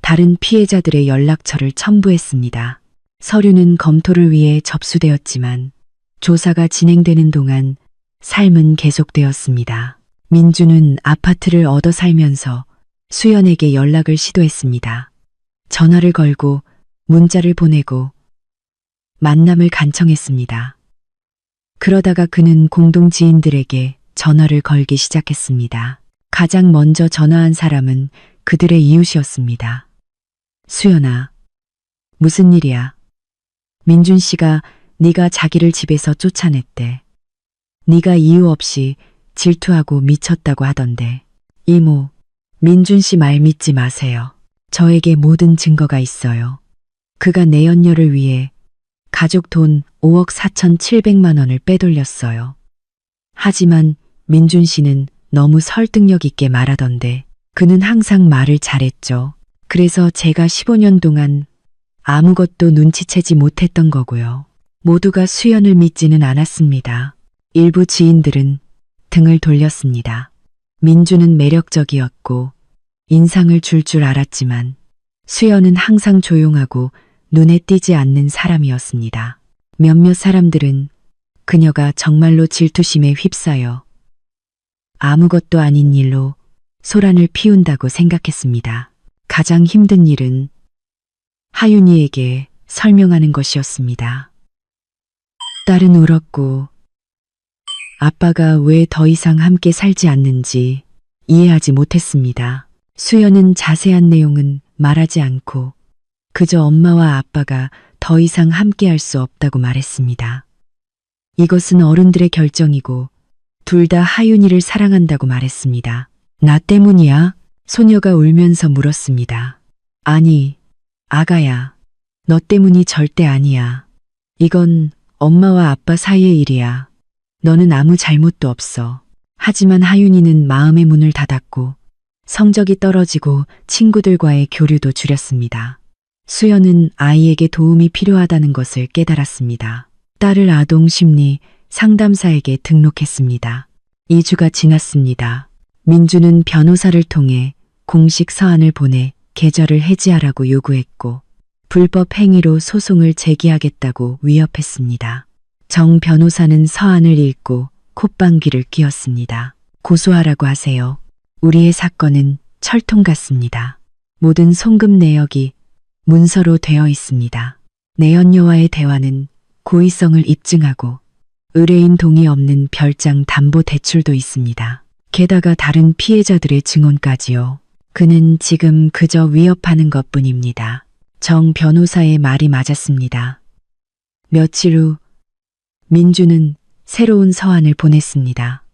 다른 피해자들의 연락처를 첨부했습니다. 서류는 검토를 위해 접수되었지만 조사가 진행되는 동안 삶은 계속되었습니다. 민주는 아파트를 얻어 살면서 수연에게 연락을 시도했습니다. 전화를 걸고 문자를 보내고 만남을 간청했습니다. 그러다가 그는 공동 지인들에게 전화를 걸기 시작했습니다. 가장 먼저 전화한 사람은 그들의 이웃이었습니다. 수연아, 무슨 일이야? 민준 씨가 네가 자기를 집에서 쫓아냈대. 네가 이유 없이 질투하고 미쳤다고 하던데. 이모, 민준 씨 말 믿지 마세요. 저에게 모든 증거가 있어요. 그가 내연녀를 위해 가족 돈 5억 4,700만 원을 빼돌렸어요. 하지만 민준 씨는 너무 설득력 있게 말하던데 그는 항상 말을 잘했죠. 그래서 제가 15년 동안 아무것도 눈치채지 못했던 거고요. 모두가 수연을 믿지는 않았습니다. 일부 지인들은 등을 돌렸습니다. 민주는 매력적이었고 인상을 줄 알았지만 수연은 항상 조용하고 눈에 띄지 않는 사람이었습니다. 몇몇 사람들은 그녀가 정말로 질투심에 휩싸여 아무것도 아닌 일로 소란을 피운다고 생각했습니다. 가장 힘든 일은 하윤이에게 설명하는 것이었습니다. 딸은 울었고 아빠가 왜 더 이상 함께 살지 않는지 이해하지 못했습니다. 수연은 자세한 내용은 말하지 않고 그저 엄마와 아빠가 더 이상 함께 할 수 없다고 말했습니다. 이것은 어른들의 결정이고 둘 다 하윤이를 사랑한다고 말했습니다. 나 때문이야? 소녀가 울면서 물었습니다. 아니, 아가야. 너 때문이 절대 아니야. 이건 엄마와 아빠 사이의 일이야. 너는 아무 잘못도 없어. 하지만 하윤이는 마음의 문을 닫았고 성적이 떨어지고 친구들과의 교류도 줄였습니다. 수연은 아이에게 도움이 필요하다는 것을 깨달았습니다. 딸을 아동심리 상담사에게 등록했습니다. 2주가 지났습니다. 민주는 변호사를 통해 공식 서한을 보내 계좌를 해지하라고 요구했고 불법 행위로 소송을 제기하겠다고 위협했습니다. 정 변호사는 서한을 읽고 콧방귀를 뀌었습니다. 고소하라고 하세요. 우리의 사건은 철통 같습니다. 모든 송금 내역이 문서로 되어 있습니다. 내연녀와의 대화는 고의성을 입증하고 의뢰인 동의 없는 별장 담보 대출도 있습니다. 게다가 다른 피해자들의 증언까지요. 그는 지금 그저 위협하는 것뿐입니다. 정 변호사의 말이 맞았습니다. 며칠 후 민주는 새로운 서한을 보냈습니다.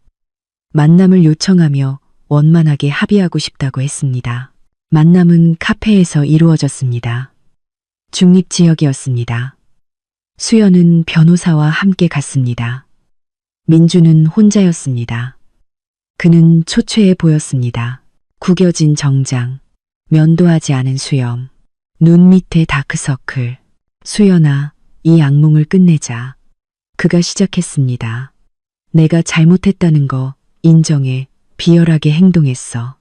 만남을 요청하며 원만하게 합의하고 싶다고 했습니다. 만남은 카페에서 이루어졌습니다. 중립지역이었습니다. 수연은 변호사와 함께 갔습니다. 민주는 혼자였습니다. 그는 초췌해 보였습니다. 구겨진 정장, 면도하지 않은 수염, 눈 밑에 다크서클. 수연아, 이 악몽을 끝내자. 그가 시작했습니다. 내가 잘못했다는 거 인정해. 비열하게 행동했어.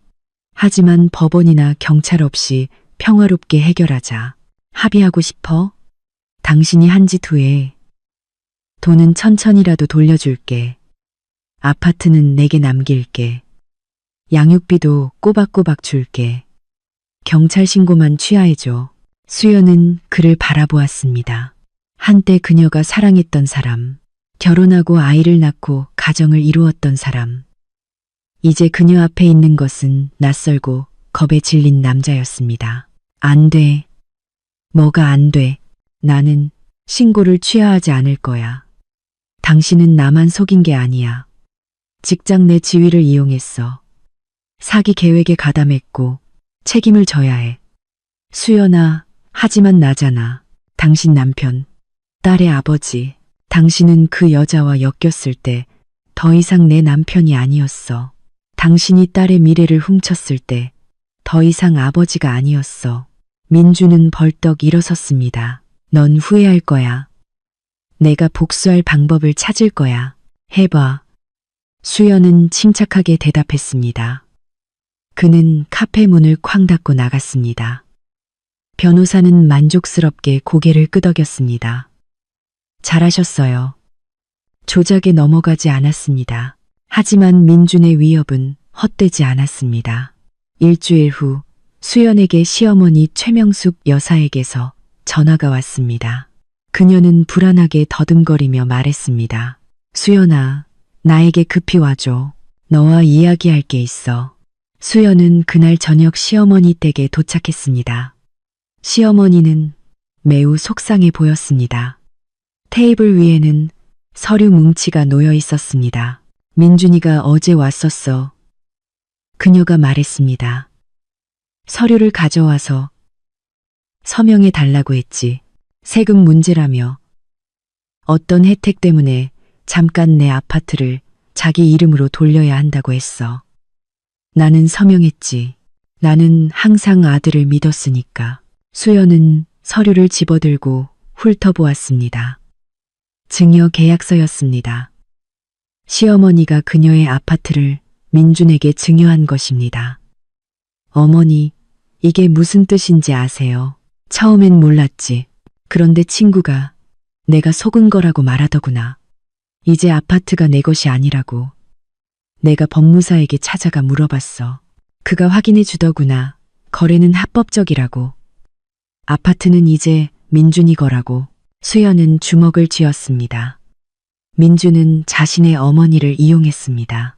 하지만 법원이나 경찰 없이 평화롭게 해결하자. 합의하고 싶어? 당신이 한 짓 후에 돈은 천천히라도 돌려줄게. 아파트는 내게 남길게. 양육비도 꼬박꼬박 줄게. 경찰 신고만 취하해줘. 수연은 그를 바라보았습니다. 한때 그녀가 사랑했던 사람, 결혼하고 아이를 낳고 가정을 이루었던 사람. 이제 그녀 앞에 있는 것은 낯설고 겁에 질린 남자였습니다. 안 돼. 뭐가 안 돼. 나는 신고를 취하하지 않을 거야. 당신은 나만 속인 게 아니야. 직장 내 지위를 이용했어. 사기 계획에 가담했고 책임을 져야 해. 수연아, 하지만 나잖아. 당신 남편, 딸의 아버지. 당신은 그 여자와 엮였을 때 더 이상 내 남편이 아니었어. 당신이 딸의 미래를 훔쳤을 때 더 이상 아버지가 아니었어. 민주는 벌떡 일어섰습니다. 넌 후회할 거야. 내가 복수할 방법을 찾을 거야. 해봐. 수연은 침착하게 대답했습니다. 그는 카페 문을 쾅 닫고 나갔습니다. 변호사는 만족스럽게 고개를 끄덕였습니다. 잘하셨어요. 조작에 넘어가지 않았습니다. 하지만 민준의 위협은 헛되지 않았습니다. 일주일 후 수연에게 시어머니 최명숙 여사에게서 전화가 왔습니다. 그녀는 불안하게 더듬거리며 말했습니다. 수연아, 나에게 급히 와줘. 너와 이야기할 게 있어. 수연은 그날 저녁 시어머니 댁에 도착했습니다. 시어머니는 매우 속상해 보였습니다. 테이블 위에는 서류 뭉치가 놓여 있었습니다. 민준이가 어제 왔었어. 그녀가 말했습니다. 서류를 가져와서 서명해 달라고 했지. 세금 문제라며 어떤 혜택 때문에 잠깐 내 아파트를 자기 이름으로 돌려야 한다고 했어. 나는 서명했지. 나는 항상 아들을 믿었으니까. 수연은 서류를 집어들고 훑어보았습니다. 증여 계약서였습니다. 시어머니가 그녀의 아파트를 민준에게 증여한 것입니다. 어머니, 이게 무슨 뜻인지 아세요? 처음엔 몰랐지. 그런데 친구가 내가 속은 거라고 말하더구나. 이제 아파트가 내 것이 아니라고. 내가 법무사에게 찾아가 물어봤어. 그가 확인해 주더구나. 거래는 합법적이라고. 아파트는 이제 민준이 거라고. 수연은 주먹을 쥐었습니다. 민준은 자신의 어머니를 이용했습니다.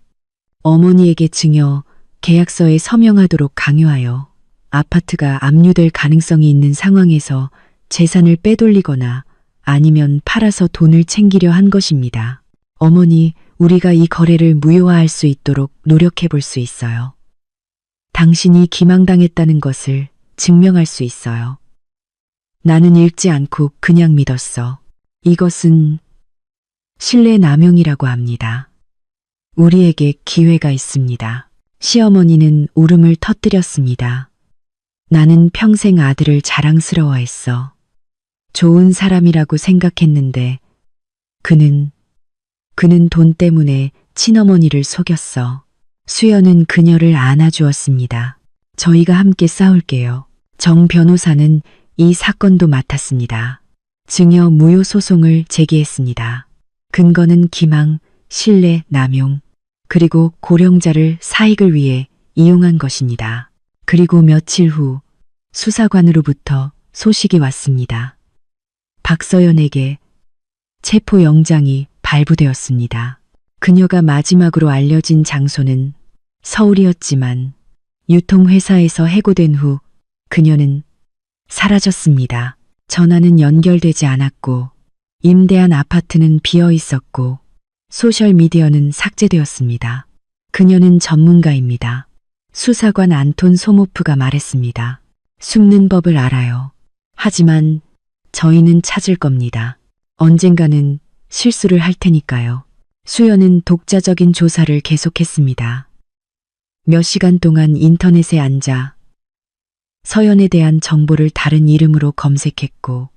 어머니에게 증여, 계약서에 서명하도록 강요하여 아파트가 압류될 가능성이 있는 상황에서 재산을 빼돌리거나 아니면 팔아서 돈을 챙기려 한 것입니다. 어머니, 우리가 이 거래를 무효화할 수 있도록 노력해 볼 수 있어요. 당신이 기망당했다는 것을 증명할 수 있어요. 나는 읽지 않고 그냥 믿었어. 이것은 신뢰 남용이라고 합니다. 우리에게 기회가 있습니다. 시어머니는 울음을 터뜨렸습니다. 나는 평생 아들을 자랑스러워했어. 좋은 사람이라고 생각했는데 그는 돈 때문에 친어머니를 속였어. 수연은 그녀를 안아주었습니다. 저희가 함께 싸울게요. 정 변호사는 이 사건도 맡았습니다. 증여 무효 소송을 제기했습니다. 근거는 기망, 신뢰, 남용, 그리고 고령자를 사익을 위해 이용한 것입니다. 그리고 며칠 후 수사관으로부터 소식이 왔습니다. 박서연에게 체포영장이 발부되었습니다. 그녀가 마지막으로 알려진 장소는 서울이었지만 유통회사에서 해고된 후 그녀는 사라졌습니다. 전화는 연결되지 않았고 임대한 아파트는 비어 있었고 소셜미디어는 삭제되었습니다. 그녀는 전문가입니다. 수사관 안톤 소모프가 말했습니다. 숨는 법을 알아요. 하지만 저희는 찾을 겁니다. 언젠가는 실수를 할 테니까요. 수연은 독자적인 조사를 계속했습니다. 몇 시간 동안 인터넷에 앉아 서연에 대한 정보를 다른 이름으로 검색했고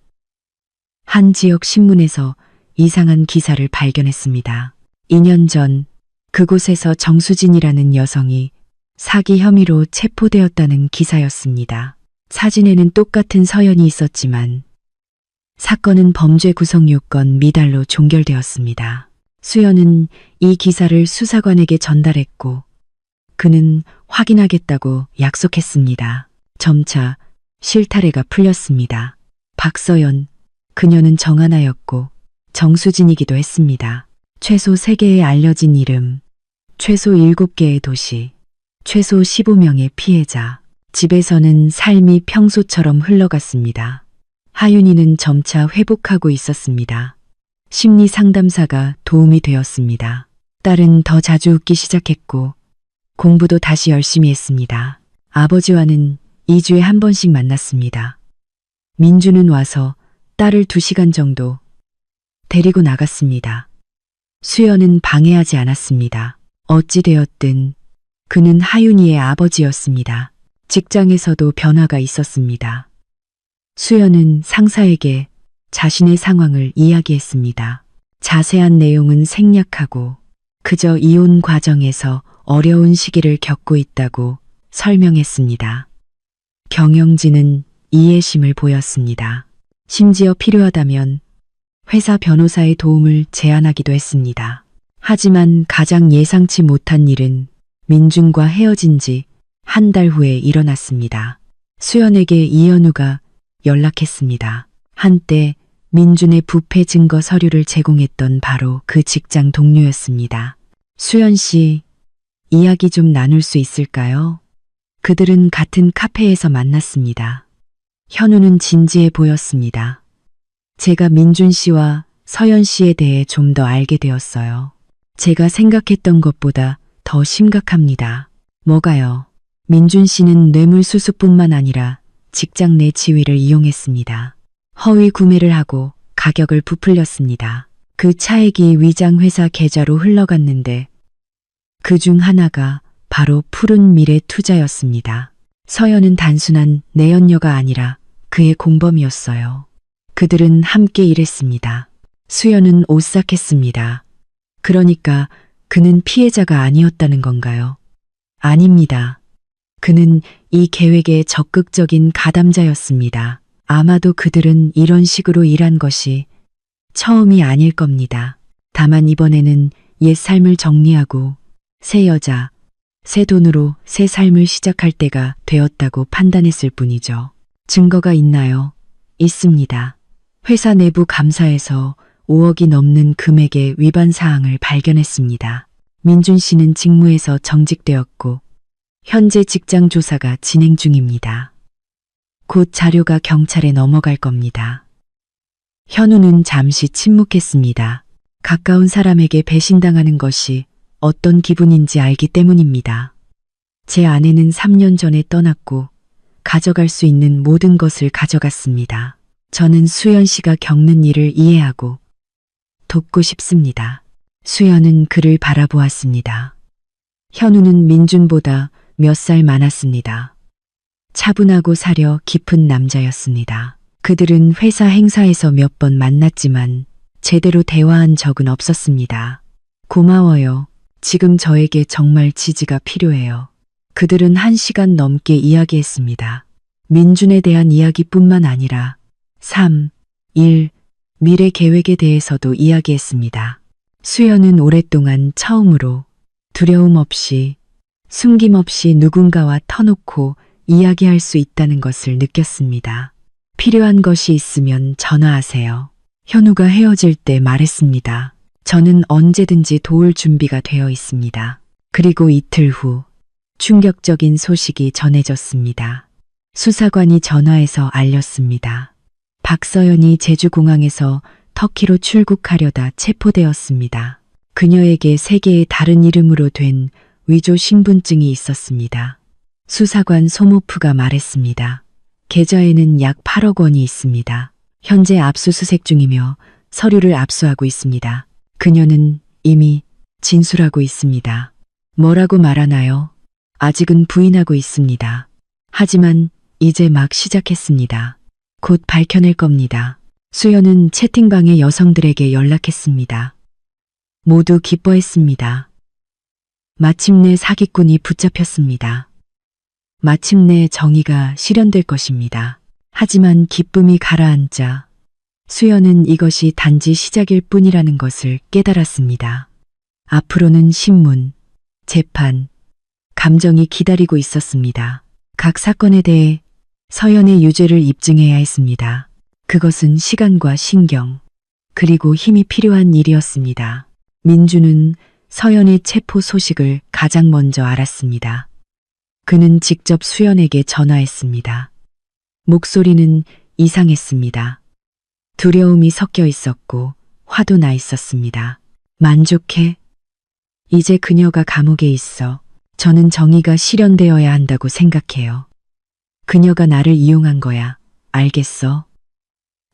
한 지역 신문에서 이상한 기사를 발견했습니다. 2년 전 그곳에서 정수진이라는 여성이 사기 혐의로 체포되었다는 기사였습니다. 사진에는 똑같은 서연이 있었지만 사건은 범죄 구성 요건 미달로 종결되었습니다. 수연은 이 기사를 수사관에게 전달했고 그는 확인하겠다고 약속했습니다. 점차 실타래가 풀렸습니다. 박서연, 그녀는 정하나였고 정수진이기도 했습니다. 최소 3개의 알려진 이름, 최소 7개의 도시, 최소 15명의 피해자. 집에서는 삶이 평소처럼 흘러갔습니다. 하윤이는 점차 회복하고 있었습니다. 심리 상담사가 도움이 되었습니다. 딸은 더 자주 웃기 시작했고 공부도 다시 열심히 했습니다. 아버지와는 2주에 한 번씩 만났습니다. 민주는 와서 딸을 2시간 정도 데리고 나갔습니다. 수연은 방해하지 않았습니다. 어찌되었든 그는 하윤이의 아버지였습니다. 직장에서도 변화가 있었습니다. 수연은 상사에게 자신의 상황을 이야기했습니다. 자세한 내용은 생략하고 그저 이혼 과정에서 어려운 시기를 겪고 있다고 설명했습니다. 경영진은 이해심을 보였습니다. 심지어 필요하다면 회사 변호사의 도움을 제안하기도 했습니다. 하지만 가장 예상치 못한 일은 민준과 헤어진 지 한 달 후에 일어났습니다. 수연에게 이현우가 연락했습니다. 한때 민준의 부패 증거 서류를 제공했던 바로 그 직장 동료였습니다. 수연 씨, 이야기 좀 나눌 수 있을까요? 그들은 같은 카페에서 만났습니다. 현우는 진지해 보였습니다. 제가 민준 씨와 서연 씨에 대해 좀 더 알게 되었어요. 제가 생각했던 것보다 더 심각합니다. 뭐가요? 민준 씨는 뇌물수수뿐만 아니라 직장 내 지위를 이용했습니다. 허위 구매를 하고 가격을 부풀렸습니다. 그 차액이 위장회사 계좌로 흘러갔는데 그 중 하나가 바로 푸른 미래 투자였습니다. 서연은 단순한 내연녀가 아니라 그의 공범이었어요. 그들은 함께 일했습니다. 수연은 오싹했습니다. 그러니까 그는 피해자가 아니었다는 건가요? 아닙니다. 그는 이 계획의 적극적인 가담자였습니다. 아마도 그들은 이런 식으로 일한 것이 처음이 아닐 겁니다. 다만 이번에는 옛 삶을 정리하고 새 여자, 새 돈으로 새 삶을 시작할 때가 되었다고 판단했을 뿐이죠. 증거가 있나요? 있습니다. 회사 내부 감사에서 5억이 넘는 금액의 위반 사항을 발견했습니다. 민준 씨는 직무에서 정직되었고 현재 직장 조사가 진행 중입니다. 곧 자료가 경찰에 넘어갈 겁니다. 현우는 잠시 침묵했습니다. 가까운 사람에게 배신당하는 것이 어떤 기분인지 알기 때문입니다. 제 아내는 3년 전에 떠났고 가져갈 수 있는 모든 것을 가져갔습니다. 저는 수연 씨가 겪는 일을 이해하고 돕고 싶습니다. 수연은 그를 바라보았습니다. 현우는 민준보다 몇 살 많았습니다. 차분하고 사려 깊은 남자였습니다. 그들은 회사 행사에서 몇 번 만났지만 제대로 대화한 적은 없었습니다. 고마워요. 지금 저에게 정말 지지가 필요해요. 그들은 1시간 넘게 이야기했습니다. 민준에 대한 이야기뿐만 아니라 3, 1, 미래 계획에 대해서도 이야기했습니다. 수연은 오랫동안 처음으로 두려움 없이 숨김없이 누군가와 터놓고 이야기할 수 있다는 것을 느꼈습니다. 필요한 것이 있으면 전화하세요. 현우가 헤어질 때 말했습니다. 저는 언제든지 도울 준비가 되어 있습니다. 그리고 이틀 후 충격적인 소식이 전해졌습니다. 수사관이 전화해서 알렸습니다. 박서연이 제주공항에서 터키로 출국하려다 체포되었습니다. 그녀에게 3개의 다른 이름으로 된 위조 신분증이 있었습니다. 수사관 소모프가 말했습니다. 계좌에는 약 8억 원이 있습니다. 현재 압수수색 중이며 서류를 압수하고 있습니다. 그녀는 이미 진술하고 있습니다. 뭐라고 말하나요? 아직은 부인하고 있습니다. 하지만 이제 막 시작했습니다. 곧 밝혀낼 겁니다. 수연은 채팅방의 여성들에게 연락했습니다. 모두 기뻐했습니다. 마침내 사기꾼이 붙잡혔습니다. 마침내 정의가 실현될 것입니다. 하지만 기쁨이 가라앉자 수연은 이것이 단지 시작일 뿐이라는 것을 깨달았습니다. 앞으로는 신문, 재판, 감정이 기다리고 있었습니다. 각 사건에 대해 서연의 유죄를 입증해야 했습니다. 그것은 시간과 신경, 그리고 힘이 필요한 일이었습니다. 민주는 서연의 체포 소식을 가장 먼저 알았습니다. 그는 직접 수연에게 전화했습니다. 목소리는 이상했습니다. 두려움이 섞여 있었고 화도 나 있었습니다. 만족해? 이제 그녀가 감옥에 있어. 저는 정의가 실현되어야 한다고 생각해요. 그녀가 나를 이용한 거야. 알겠어?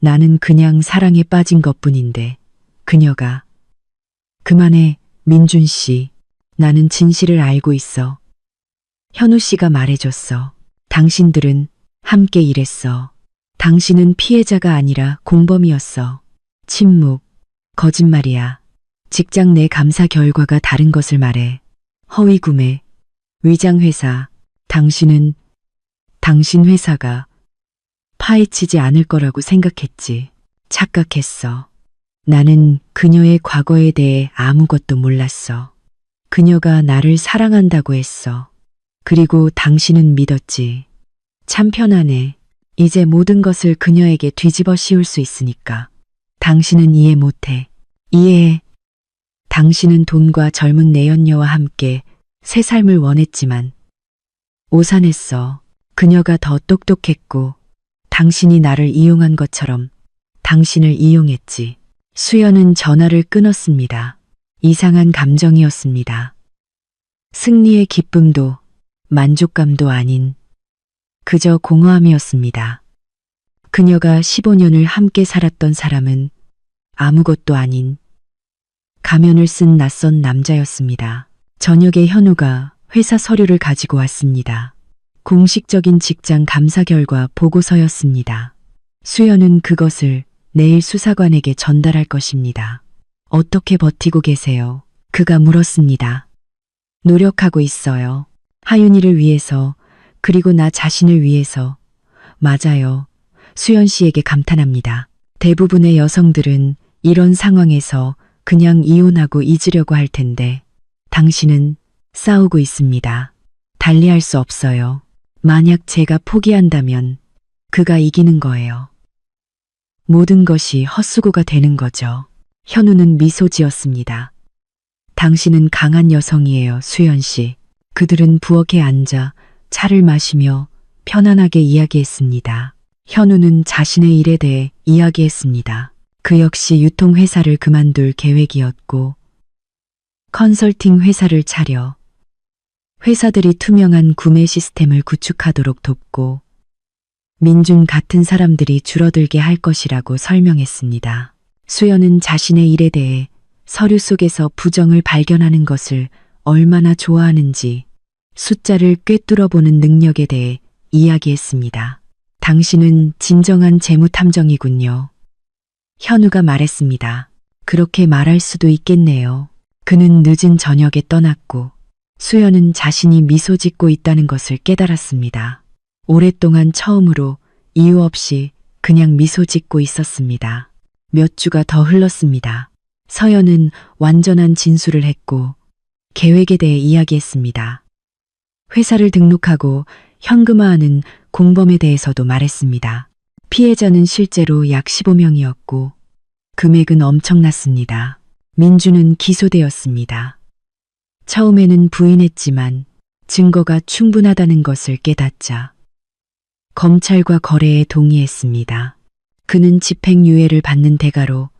나는 그냥 사랑에 빠진 것뿐인데 그녀가. 그만해, 민준 씨. 나는 진실을 알고 있어. 현우 씨가 말해줬어. 당신들은 함께 일했어. 당신은 피해자가 아니라 공범이었어. 침묵, 거짓말이야. 직장 내 감사 결과가 다른 것을 말해. 허위 구매, 위장 회사. 당신은 당신 회사가 파헤치지 않을 거라고 생각했지. 착각했어. 나는 그녀의 과거에 대해 아무것도 몰랐어. 그녀가 나를 사랑한다고 했어. 그리고 당신은 믿었지. 참 편하네. 이제 모든 것을 그녀에게 뒤집어 씌울 수 있으니까. 당신은 이해 못해. 이해해. 당신은 돈과 젊은 내연녀와 함께 새 삶을 원했지만 오산했어. 그녀가 더 똑똑했고 당신이 나를 이용한 것처럼 당신을 이용했지. 수연은 전화를 끊었습니다. 이상한 감정이었습니다. 승리의 기쁨도 만족감도 아닌 그저 공허함이었습니다. 그녀가 15년을 함께 살았던 사람은 아무것도 아닌 가면을 쓴 낯선 남자였습니다. 저녁에 현우가 회사 서류를 가지고 왔습니다. 공식적인 직장 감사 결과 보고서였습니다. 수연은 그것을 내일 수사관에게 전달할 것입니다. 어떻게 버티고 계세요? 그가 물었습니다. 노력하고 있어요. 하윤이를 위해서, 그리고 나 자신을 위해서. 맞아요. 수연 씨에게 감탄합니다. 대부분의 여성들은 이런 상황에서 그냥 이혼하고 잊으려고 할 텐데 당신은 싸우고 있습니다. 달리할 수 없어요. 만약 제가 포기한다면 그가 이기는 거예요. 모든 것이 헛수고가 되는 거죠. 현우는 미소 지었습니다. 당신은 강한 여성이에요, 수연 씨. 그들은 부엌에 앉아 차를 마시며 편안하게 이야기했습니다. 현우는 자신의 일에 대해 이야기했습니다. 그 역시 유통회사를 그만둘 계획이었고 컨설팅 회사를 차려 회사들이 투명한 구매 시스템을 구축하도록 돕고 민준 같은 사람들이 줄어들게 할 것이라고 설명했습니다. 수연은 자신의 일에 대해 서류 속에서 부정을 발견하는 것을 얼마나 좋아하는지 숫자를 꿰뚫어보는 능력에 대해 이야기했습니다. 당신은 진정한 재무탐정이군요. 현우가 말했습니다. 그렇게 말할 수도 있겠네요. 그는 늦은 저녁에 떠났고 수연은 자신이 미소 짓고 있다는 것을 깨달았습니다. 오랫동안 처음으로 이유 없이 그냥 미소 짓고 있었습니다. 몇 주가 더 흘렀습니다. 서연은 완전한 진술을 했고 계획에 대해 이야기했습니다. 회사를 등록하고 현금화하는 공범에 대해서도 말했습니다. 피해자는 실제로 약 15명이었고 금액은 엄청났습니다. 민주는 기소되었습니다. 처음에는 부인했지만 증거가 충분하다는 것을 깨닫자 검찰과 거래에 동의했습니다. 그는 집행유예를 받는 대가로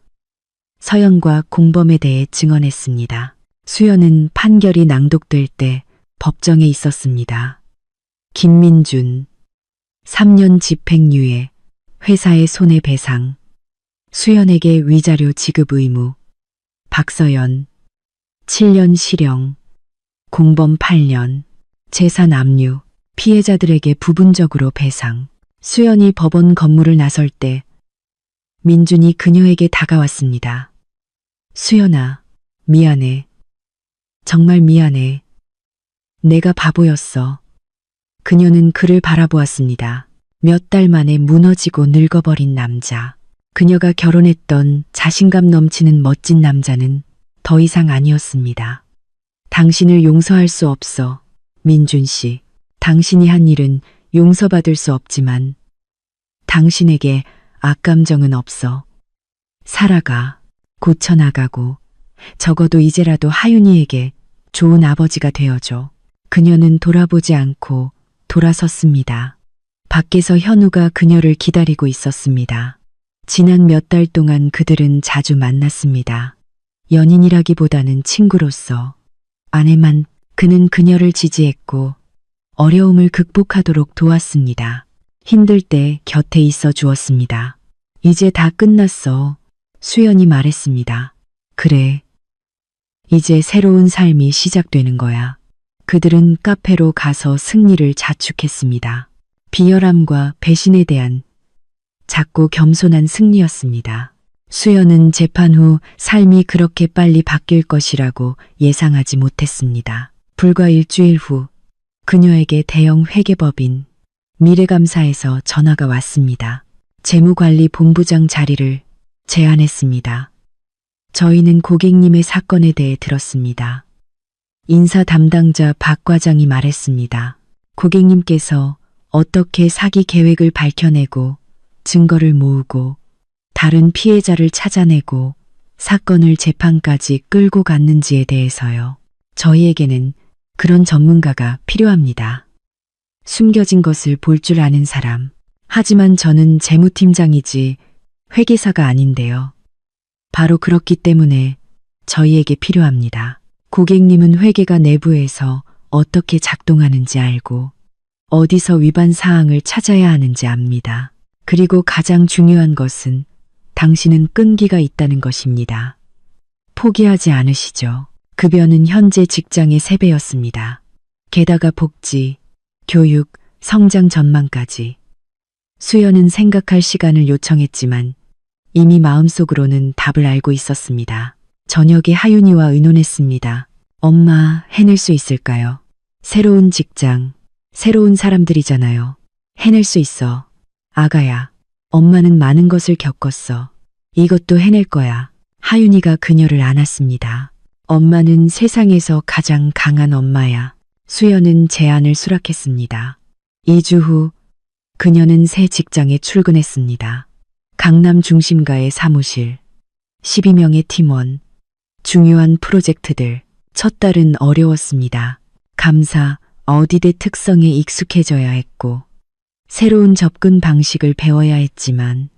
서연과 공범에 대해 증언했습니다. 수연은 판결이 낭독될 때 법정에 있었습니다. 김민준 3년 집행유예, 회사의 손해배상, 수연에게 위자료 지급 의무, 박서연 7년 실형, 공범 8년, 재산 압류, 피해자들에게 부분적으로 배상. 수연이 법원 건물을 나설 때 민준이 그녀에게 다가왔습니다. 수연아, 미안해. 정말 미안해. 내가 바보였어. 그녀는 그를 바라보았습니다. 몇 달 만에 무너지고 늙어버린 남자. 그녀가 결혼했던 자신감 넘치는 멋진 남자는 더 이상 아니었습니다. 당신을 용서할 수 없어, 민준 씨. 당신이 한 일은 용서받을 수 없지만 당신에게 악감정은 없어. 살아가, 고쳐나가고 적어도 이제라도 하윤이에게 좋은 아버지가 되어줘. 그녀는 돌아보지 않고 돌아섰습니다. 밖에서 현우가 그녀를 기다리고 있었습니다. 지난 몇 달 동안 그들은 자주 만났습니다. 연인이라기보다는 친구로서. 아내만 그는 그녀를 지지했고 어려움을 극복하도록 도왔습니다. 힘들 때 곁에 있어 주었습니다. 이제 다 끝났어. 수연이 말했습니다. 그래. 이제 새로운 삶이 시작되는 거야. 그들은 카페로 가서 승리를 자축했습니다. 비열함과 배신에 대한 작고 겸손한 승리였습니다. 수연은 재판 후 삶이 그렇게 빨리 바뀔 것이라고 예상하지 못했습니다. 불과 일주일 후 그녀에게 대형 회계법인 미래감사에서 전화가 왔습니다. 재무관리본부장 자리를 제안했습니다. 저희는 고객님의 사건에 대해 들었습니다. 인사 담당자 박 과장이 말했습니다. 고객님께서 어떻게 사기 계획을 밝혀내고 증거를 모으고 다른 피해자를 찾아내고 사건을 재판까지 끌고 갔는지에 대해서요. 저희에게는 그런 전문가가 필요합니다. 숨겨진 것을 볼 줄 아는 사람. 하지만 저는 재무팀장이지 회계사가 아닌데요. 바로 그렇기 때문에 저희에게 필요합니다. 고객님은 회계가 내부에서 어떻게 작동하는지 알고 어디서 위반 사항을 찾아야 하는지 압니다. 그리고 가장 중요한 것은 당신은 끈기가 있다는 것입니다. 포기하지 않으시죠. 급여는 현재 직장의 3배였습니다. 게다가 복지, 교육, 성장 전망까지. 수연은 생각할 시간을 요청했지만 이미 마음속으로는 답을 알고 있었습니다. 저녁에 하윤이와 의논했습니다. 엄마, 해낼 수 있을까요? 새로운 직장, 새로운 사람들이잖아요. 해낼 수 있어. 아가야, 엄마는 많은 것을 겪었어. 이것도 해낼 거야. 하윤이가 그녀를 안았습니다. 엄마는 세상에서 가장 강한 엄마야. 수연은 제안을 수락했습니다. 2주 후 그녀는 새 직장에 출근했습니다. 강남 중심가의 사무실, 12명의 팀원, 중요한 프로젝트들. 첫 달은 어려웠습니다. 감사, 어디대 특성에 익숙해져야 했고, 새로운 접근 방식을 배워야 했지만,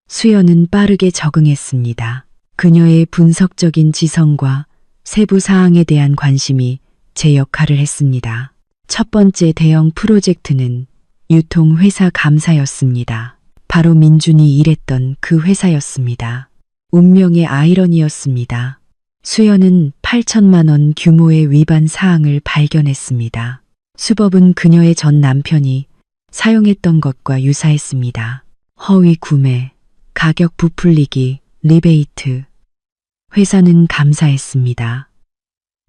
수연은 빠르게 적응했습니다. 그녀의 분석적인 지성과 세부 사항에 대한 관심이 제 역할을 했습니다. 첫 번째 대형 프로젝트는 유통회사 감사였습니다. 바로 민준이 일했던 그 회사였습니다. 운명의 아이러니였습니다. 수연은 8천만 원 규모의 위반 사항을 발견했습니다. 수법은 그녀의 전 남편이 사용했던 것과 유사했습니다. 허위 구매, 가격 부풀리기, 리베이트. 회사는 감사했습니다.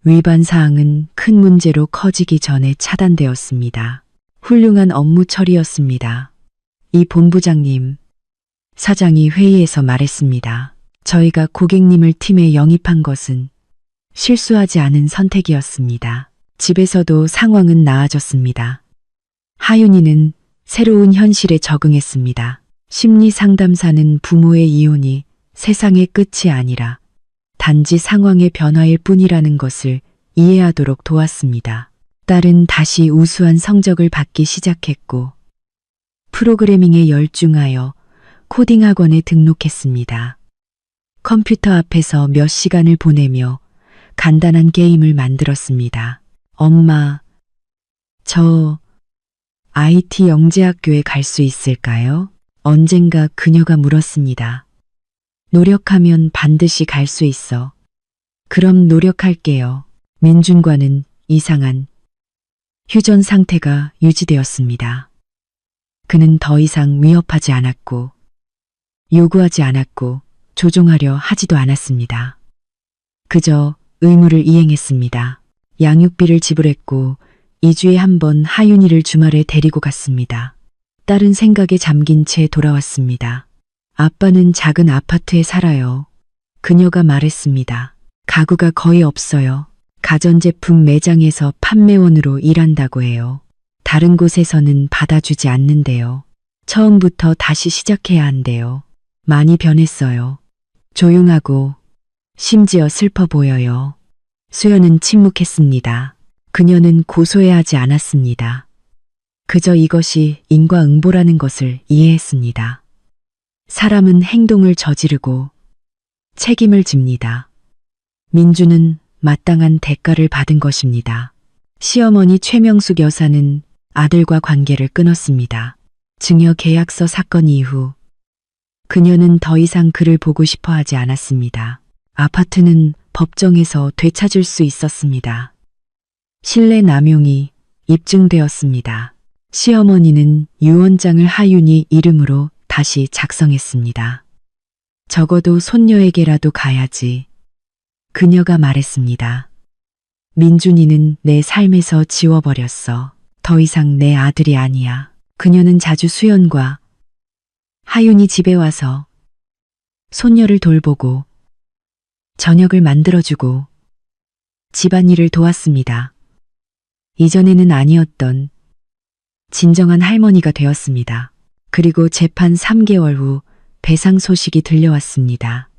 위반 사항은 큰 문제로 커지기 전에 차단되었습니다. 훌륭한 업무 처리였습니다. 이 본부장님, 사장이 회의에서 말했습니다. 저희가 고객님을 팀에 영입한 것은 실수하지 않은 선택이었습니다. 집에서도 상황은 나아졌습니다. 하윤이는 새로운 현실에 적응했습니다. 심리 상담사는 부모의 이혼이 세상의 끝이 아니라 단지 상황의 변화일 뿐이라는 것을 이해하도록 도왔습니다. 딸은 다시 우수한 성적을 받기 시작했고 프로그래밍에 열중하여 코딩 학원에 등록했습니다. 컴퓨터 앞에서 몇 시간을 보내며 간단한 게임을 만들었습니다. 엄마, 저 IT 영재학교에 갈 수 있을까요? 언젠가 그녀가 물었습니다. 노력하면 반드시 갈 수 있어. 그럼 노력할게요. 민준과는 이상한 휴전 상태가 유지되었습니다. 그는 더 이상 위협하지 않았고 요구하지 않았고 조종하려 하지도 않았습니다. 그저 의무를 이행했습니다. 양육비를 지불했고 2주에 한 번 하윤이를 주말에 데리고 갔습니다. 딸은 생각에 잠긴 채 돌아왔습니다. 아빠는 작은 아파트에 살아요. 그녀가 말했습니다. 가구가 거의 없어요. 가전제품 매장에서 판매원으로 일한다고 해요. 다른 곳에서는 받아주지 않는데요. 처음부터 다시 시작해야 한대요. 많이 변했어요. 조용하고 심지어 슬퍼 보여요. 수연은 침묵했습니다. 그녀는 고소해하지 않았습니다. 그저 이것이 인과응보라는 것을 이해했습니다. 사람은 행동을 저지르고 책임을 집니다. 민주는 마땅한 대가를 받은 것입니다. 시어머니 최명숙 여사는 아들과 관계를 끊었습니다. 증여 계약서 사건 이후 그녀는 더 이상 그를 보고 싶어 하지 않았습니다. 아파트는 법정에서 되찾을 수 있었습니다. 신뢰 남용이 입증되었습니다. 시어머니는 유언장을 하윤이 이름으로 다시 작성했습니다. 적어도 손녀에게라도 가야지. 그녀가 말했습니다. 민준이는 내 삶에서 지워버렸어. 더 이상 내 아들이 아니야. 그녀는 자주 수연과 하윤이 집에 와서 손녀를 돌보고 저녁을 만들어주고 집안일을 도왔습니다. 이전에는 아니었던 진정한 할머니가 되었습니다. 그리고 재판 3개월 후 배상 소식이 들려왔습니다.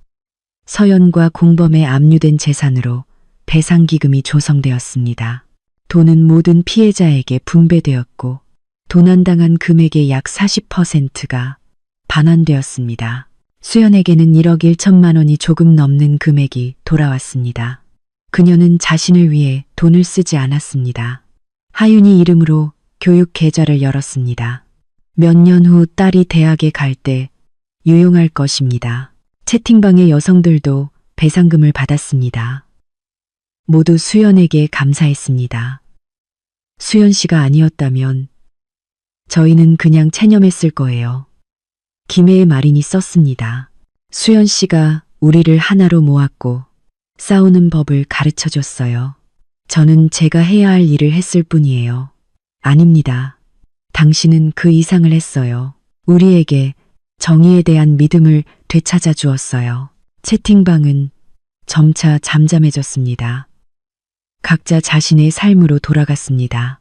서연과 공범에 압류된 재산으로 배상기금이 조성되었습니다. 돈은 모든 피해자에게 분배되었고 도난당한 금액의 약 40%가 반환되었습니다. 수연에게는 1억 1천만 원이 조금 넘는 금액이 돌아왔습니다. 그녀는 자신을 위해 돈을 쓰지 않았습니다. 하윤이 이름으로 교육 계좌를 열었습니다. 몇 년 후 딸이 대학에 갈 때 유용할 것입니다. 채팅방의 여성들도 배상금을 받았습니다. 모두 수연에게 감사했습니다. 수연 씨가 아니었다면 저희는 그냥 체념했을 거예요. 김해의 말인이 썼습니다. 수연 씨가 우리를 하나로 모았고 싸우는 법을 가르쳐 줬어요. 저는 제가 해야 할 일을 했을 뿐이에요. 아닙니다. 당신은 그 이상을 했어요. 우리에게 정의에 대한 믿음을 되찾아 주었어요. 채팅방은 점차 잠잠해졌습니다. 각자 자신의 삶으로 돌아갔습니다.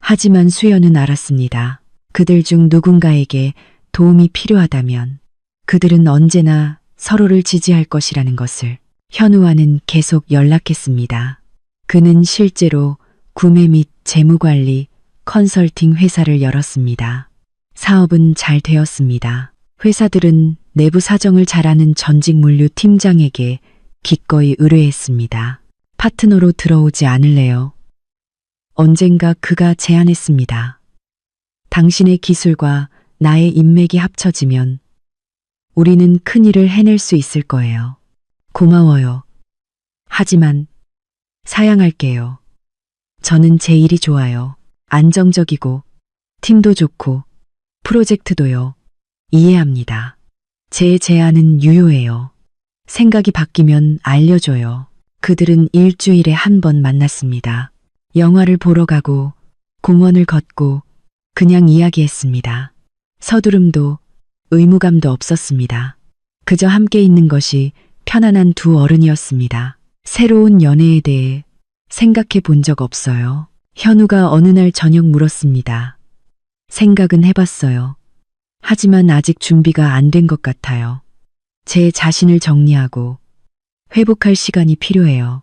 하지만 수연은 알았습니다. 그들 중 누군가에게 도움이 필요하다면 그들은 언제나 서로를 지지할 것이라는 것을. 현우와는 계속 연락했습니다. 그는 실제로 구매 및 재무관리, 컨설팅 회사를 열었습니다. 사업은 잘 되었습니다. 회사들은 내부 사정을 잘 아는 전직 물류 팀장에게 기꺼이 의뢰했습니다. 파트너로 들어오지 않을래요? 언젠가 그가 제안했습니다. 당신의 기술과 나의 인맥이 합쳐지면 우리는 큰 일을 해낼 수 있을 거예요. 고마워요. 하지만 사양할게요. 저는 제 일이 좋아요. 안정적이고 팀도 좋고 프로젝트도요. 이해합니다. 제 제안은 유효해요. 생각이 바뀌면 알려줘요. 그들은 일주일에 한 번 만났습니다. 영화를 보러 가고 공원을 걷고 그냥 이야기했습니다. 서두름도 의무감도 없었습니다. 그저 함께 있는 것이 편안한 두 어른이었습니다. 새로운 연애에 대해 생각해 본 적 없어요. 현우가 어느 날 저녁 물었습니다. 생각은 해봤어요. 하지만 아직 준비가 안 된 것 같아요. 제 자신을 정리하고 회복할 시간이 필요해요.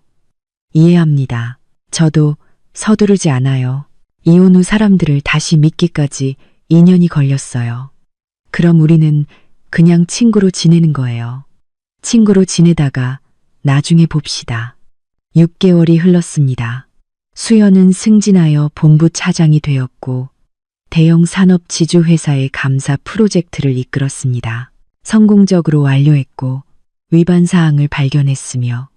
이해합니다. 저도 서두르지 않아요. 이혼 후 사람들을 다시 믿기까지 2년이 걸렸어요. 그럼 우리는 그냥 친구로 지내는 거예요. 친구로 지내다가 나중에 봅시다. 6개월이 흘렀습니다. 수연은 승진하여 본부 차장이 되었고 대형 산업 지주회사의 감사 프로젝트를 이끌었습니다. 성공적으로 완료했고 위반 사항을 발견했으며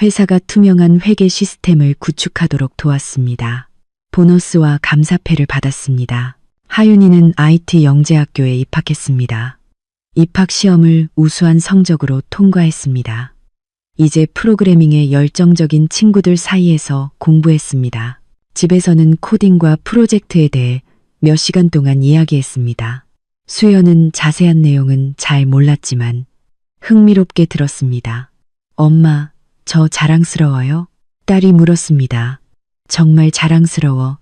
회사가 투명한 회계 시스템을 구축하도록 도왔습니다. 보너스와 감사패를 받았습니다. 하윤이는 IT 영재학교에 입학했습니다. 입학 시험을 우수한 성적으로 통과했습니다. 이제 프로그래밍에 열정적인 친구들 사이에서 공부했습니다. 집에서는 코딩과 프로젝트에 대해 몇 시간 동안 이야기했습니다. 수연은 자세한 내용은 잘 몰랐지만 흥미롭게 들었습니다. 엄마, 저 자랑스러워요? 딸이 물었습니다. 정말 자랑스러워.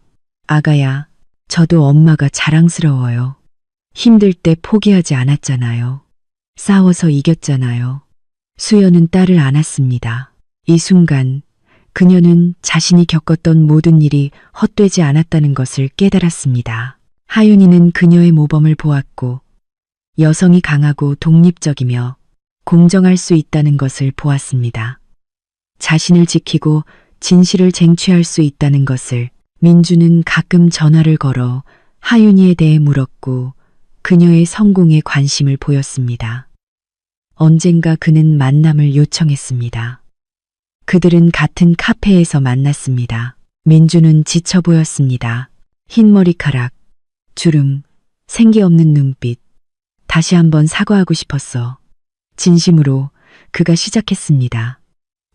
아가야, 저도 엄마가 자랑스러워요. 힘들 때 포기하지 않았잖아요. 싸워서 이겼잖아요. 수연은 딸을 안았습니다. 이 순간 그녀는 자신이 겪었던 모든 일이 헛되지 않았다는 것을 깨달았습니다. 하윤이는 그녀의 모범을 보았고 여성이 강하고 독립적이며 공정할 수 있다는 것을 보았습니다. 자신을 지키고 진실을 쟁취할 수 있다는 것을. 민주는 가끔 전화를 걸어 하윤이에 대해 물었고 그녀의 성공에 관심을 보였습니다. 언젠가 그는 만남을 요청했습니다. 그들은 같은 카페에서 만났습니다. 민주는 지쳐 보였습니다. 흰 머리카락, 주름, 생기 없는 눈빛. 다시 한번 사과하고 싶었어. 진심으로 그가 시작했습니다.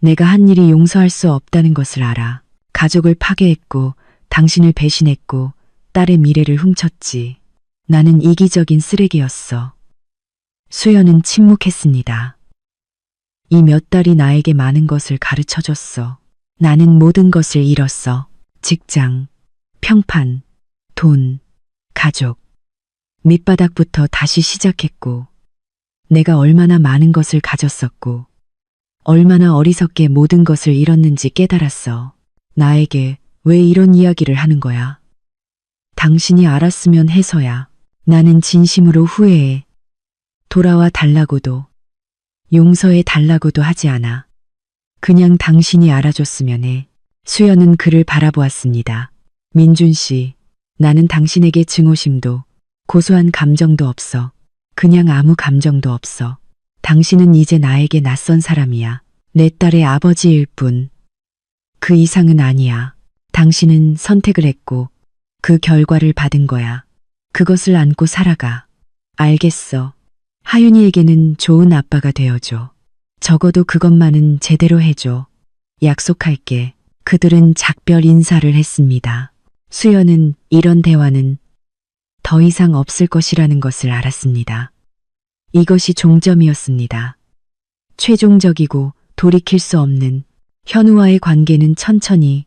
내가 한 일이 용서할 수 없다는 것을 알아. 가족을 파괴했고 당신을 배신했고 딸의 미래를 훔쳤지. 나는 이기적인 쓰레기였어. 수연은 침묵했습니다. 이 몇 달이 나에게 많은 것을 가르쳐줬어. 나는 모든 것을 잃었어. 직장, 평판, 돈, 가족. 밑바닥부터 다시 시작했고 내가 얼마나 많은 것을 가졌었고 얼마나 어리석게 모든 것을 잃었는지 깨달았어. 나에게 왜 이런 이야기를 하는 거야? 당신이 알았으면 해서야. 나는 진심으로 후회해. 돌아와 달라고도 용서해 달라고도 하지 않아. 그냥 당신이 알아줬으면 해. 수연은 그를 바라보았습니다. 민준 씨, 나는 당신에게 증오심도 고소한 감정도 없어. 그냥 아무 감정도 없어. 당신은 이제 나에게 낯선 사람이야. 내 딸의 아버지일 뿐. 그 이상은 아니야. 당신은 선택을 했고 그 결과를 받은 거야. 그것을 안고 살아가. 알겠어. 하윤이에게는 좋은 아빠가 되어줘. 적어도 그것만은 제대로 해줘. 약속할게. 그들은 작별 인사를 했습니다. 수연은 이런 대화는 더 이상 없을 것이라는 것을 알았습니다. 이것이 종점이었습니다. 최종적이고 돌이킬 수 없는 현우와의 관계는 천천히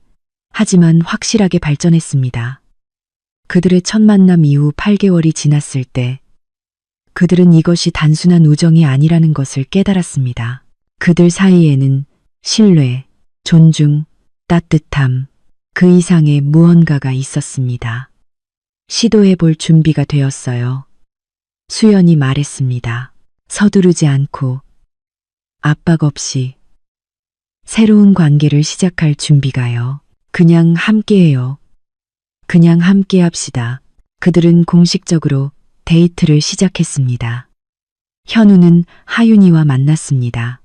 하지만 확실하게 발전했습니다. 그들의 첫 만남 이후 8개월이 지났을 때 그들은 이것이 단순한 우정이 아니라는 것을 깨달았습니다. 그들 사이에는 신뢰, 존중, 따뜻함, 그 이상의 무언가가 있었습니다. 시도해볼 준비가 되었어요. 수연이 말했습니다. 서두르지 않고 압박 없이 새로운 관계를 시작할 준비가요. 그냥 함께해요. 그냥 함께 합시다. 그들은 공식적으로 데이트를 시작했습니다. 현우는 하윤이와 만났습니다.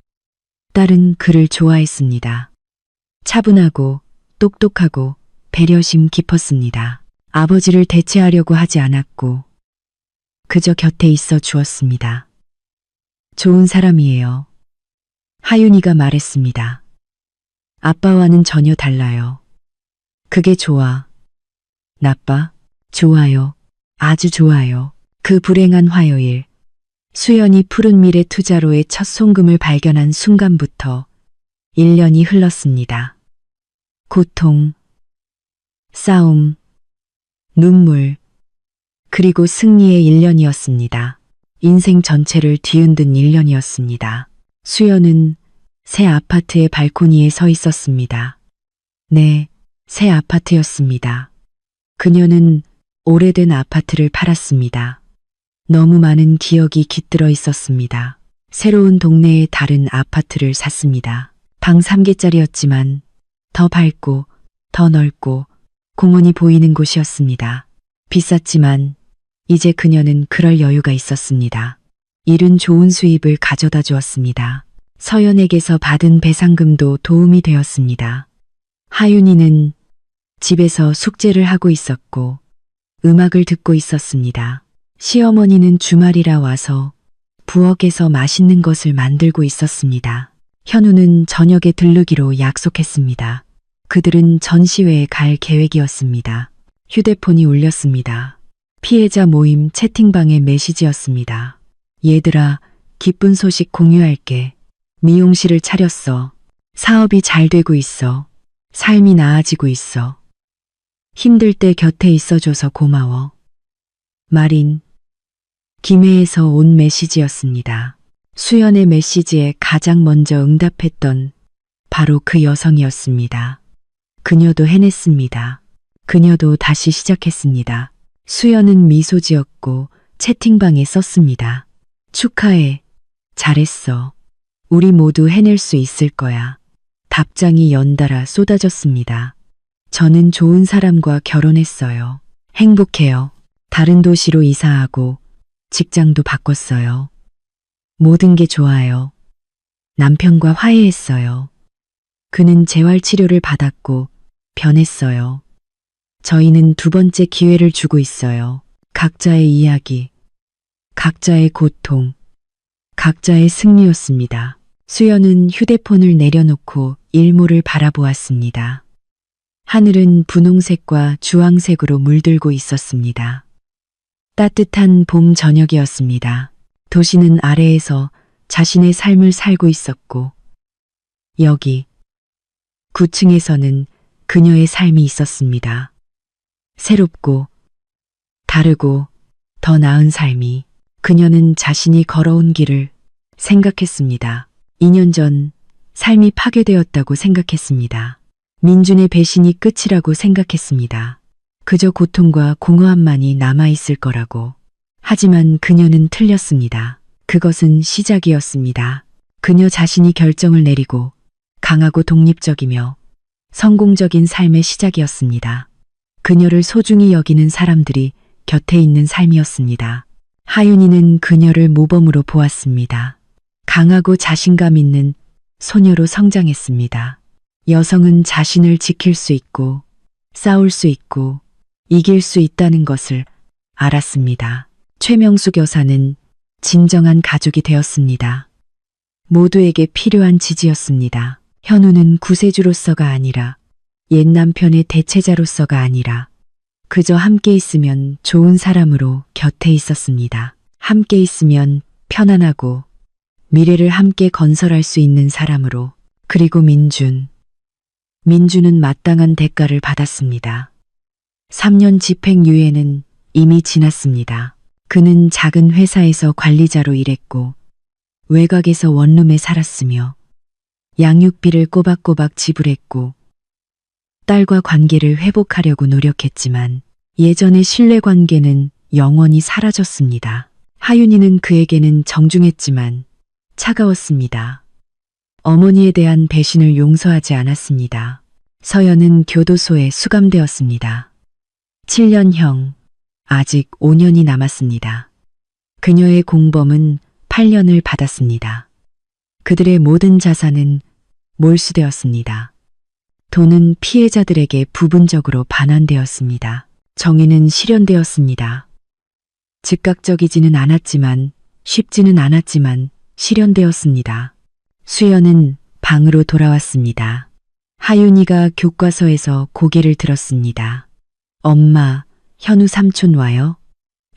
딸은 그를 좋아했습니다. 차분하고 똑똑하고 배려심 깊었습니다. 아버지를 대체하려고 하지 않았고 그저 곁에 있어 주었습니다. 좋은 사람이에요. 하윤이가 말했습니다. 아빠와는 전혀 달라요. 그게 좋아. 나빠? 좋아요. 아주 좋아요. 그 불행한 화요일, 수연이 푸른 미래 투자로의 첫 송금을 발견한 순간부터 1년이 흘렀습니다. 고통, 싸움, 눈물, 그리고 승리의 1년이었습니다. 인생 전체를 뒤흔든 1년이었습니다. 수연은 새 아파트의 발코니에 서 있었습니다. 네, 새 아파트였습니다. 그녀는 오래된 아파트를 팔았습니다. 너무 많은 기억이 깃들어 있었습니다. 새로운 동네의 다른 아파트를 샀습니다. 방 3개짜리였지만 더 밝고 더 넓고 공원이 보이는 곳이었습니다. 비쌌지만 이제 그녀는 그럴 여유가 있었습니다. 일은 좋은 수입을 가져다 주었습니다. 서연에게서 받은 배상금도 도움이 되었습니다. 하윤이는 집에서 숙제를 하고 있었고 음악을 듣고 있었습니다. 시어머니는 주말이라 와서 부엌에서 맛있는 것을 만들고 있었습니다. 현우는 저녁에 들르기로 약속했습니다. 그들은 전시회에 갈 계획이었습니다. 휴대폰이 울렸습니다. 피해자 모임 채팅방의 메시지였습니다. 얘들아, 기쁜 소식 공유할게. 미용실을 차렸어. 사업이 잘 되고 있어. 삶이 나아지고 있어. 힘들 때 곁에 있어줘서 고마워. 마린, 김해에서 온 메시지였습니다. 수연의 메시지에 가장 먼저 응답했던 바로 그 여성이었습니다. 그녀도 해냈습니다. 그녀도 다시 시작했습니다. 수연은 미소 지었고 채팅방에 썼습니다. 축하해. 잘했어. 우리 모두 해낼 수 있을 거야. 답장이 연달아 쏟아졌습니다. 저는 좋은 사람과 결혼했어요. 행복해요. 다른 도시로 이사하고 직장도 바꿨어요. 모든 게 좋아요. 남편과 화해했어요. 그는 재활치료를 받았고 변했어요. 저희는 두 번째 기회를 주고 있어요. 각자의 이야기, 각자의 고통, 각자의 승리였습니다. 수연은 휴대폰을 내려놓고 일몰을 바라보았습니다. 하늘은 분홍색과 주황색으로 물들고 있었습니다. 따뜻한 봄 저녁이었습니다. 도시는 아래에서 자신의 삶을 살고 있었고 여기 9층에서는 그녀의 삶이 있었습니다. 새롭고 다르고 더 나은 삶이. 그녀는 자신이 걸어온 길을 생각했습니다. 2년 전 삶이 파괴되었다고 생각했습니다. 민준의 배신이 끝이라고 생각했습니다. 그저 고통과 공허함만이 남아있을 거라고. 하지만 그녀는 틀렸습니다. 그것은 시작이었습니다. 그녀 자신이 결정을 내리고 강하고 독립적이며 성공적인 삶의 시작이었습니다. 그녀를 소중히 여기는 사람들이 곁에 있는 삶이었습니다. 하윤이는 그녀를 모범으로 보았습니다. 강하고 자신감 있는 소녀로 성장했습니다. 여성은 자신을 지킬 수 있고 싸울 수 있고 이길 수 있다는 것을 알았습니다. 최명숙 여사는 진정한 가족이 되었습니다. 모두에게 필요한 지지였습니다. 현우는 구세주로서가 아니라 옛 남편의 대체자로서가 아니라 그저 함께 있으면 좋은 사람으로 곁에 있었습니다. 함께 있으면 편안하고 미래를 함께 건설할 수 있는 사람으로. 그리고 민주는 마땅한 대가를 받았습니다. 3년 집행유예는 이미 지났습니다. 그는 작은 회사에서 관리자로 일했고 외곽에서 원룸에 살았으며 양육비를 꼬박꼬박 지불했고 딸과 관계를 회복하려고 노력했지만 예전의 신뢰관계는 영원히 사라졌습니다. 하윤이는 그에게는 정중했지만 차가웠습니다. 어머니에 대한 배신을 용서하지 않았습니다. 서연은 교도소에 수감되었습니다. 7년형, 아직 5년이 남았습니다. 그녀의 공범은 8년을 받았습니다. 그들의 모든 자산은 몰수되었습니다. 돈은 피해자들에게 부분적으로 반환되었습니다. 정의는 실현되었습니다. 즉각적이지는 않았지만 쉽지는 않았지만 실현되었습니다. 수연은 방으로 돌아왔습니다. 하윤이가 교과서에서 고개를 들었습니다. 엄마, 현우 삼촌 와요?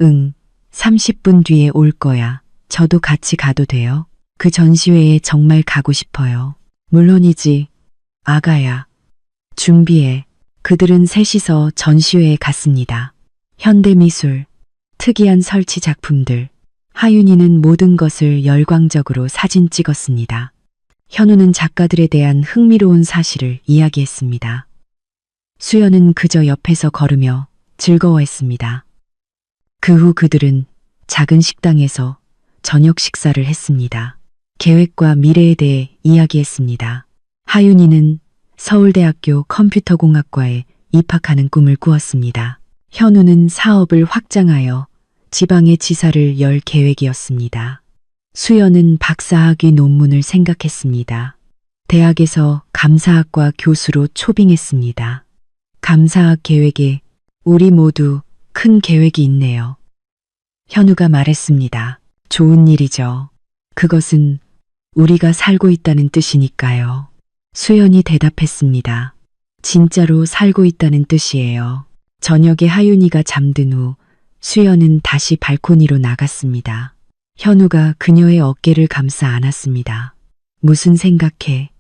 응, 30분 뒤에 올 거야. 저도 같이 가도 돼요? 그 전시회에 정말 가고 싶어요. 물론이지, 아가야. 준비해. 그들은 셋이서 전시회에 갔습니다. 현대미술, 특이한 설치 작품들. 하윤이는 모든 것을 열광적으로 사진 찍었습니다. 현우는 작가들에 대한 흥미로운 사실을 이야기했습니다. 수연은 그저 옆에서 걸으며 즐거워했습니다. 그 후 그들은 작은 식당에서 저녁 식사를 했습니다. 계획과 미래에 대해 이야기했습니다. 하윤이는 서울대학교 컴퓨터공학과에 입학하는 꿈을 꾸었습니다. 현우는 사업을 확장하여 지방의 지사를 열 계획이었습니다. 수연은 박사학위 논문을 생각했습니다. 대학에서 감사학과 교수로 초빙했습니다. 감사학 계획에 우리 모두 큰 계획이 있네요. 현우가 말했습니다. 좋은 일이죠. 그것은 우리가 살고 있다는 뜻이니까요. 수연이 대답했습니다. 진짜로 살고 있다는 뜻이에요. 저녁에 하윤이가 잠든 후 수연은 다시 발코니로 나갔습니다. 현우가 그녀의 어깨를 감싸 안았습니다. 무슨 생각해?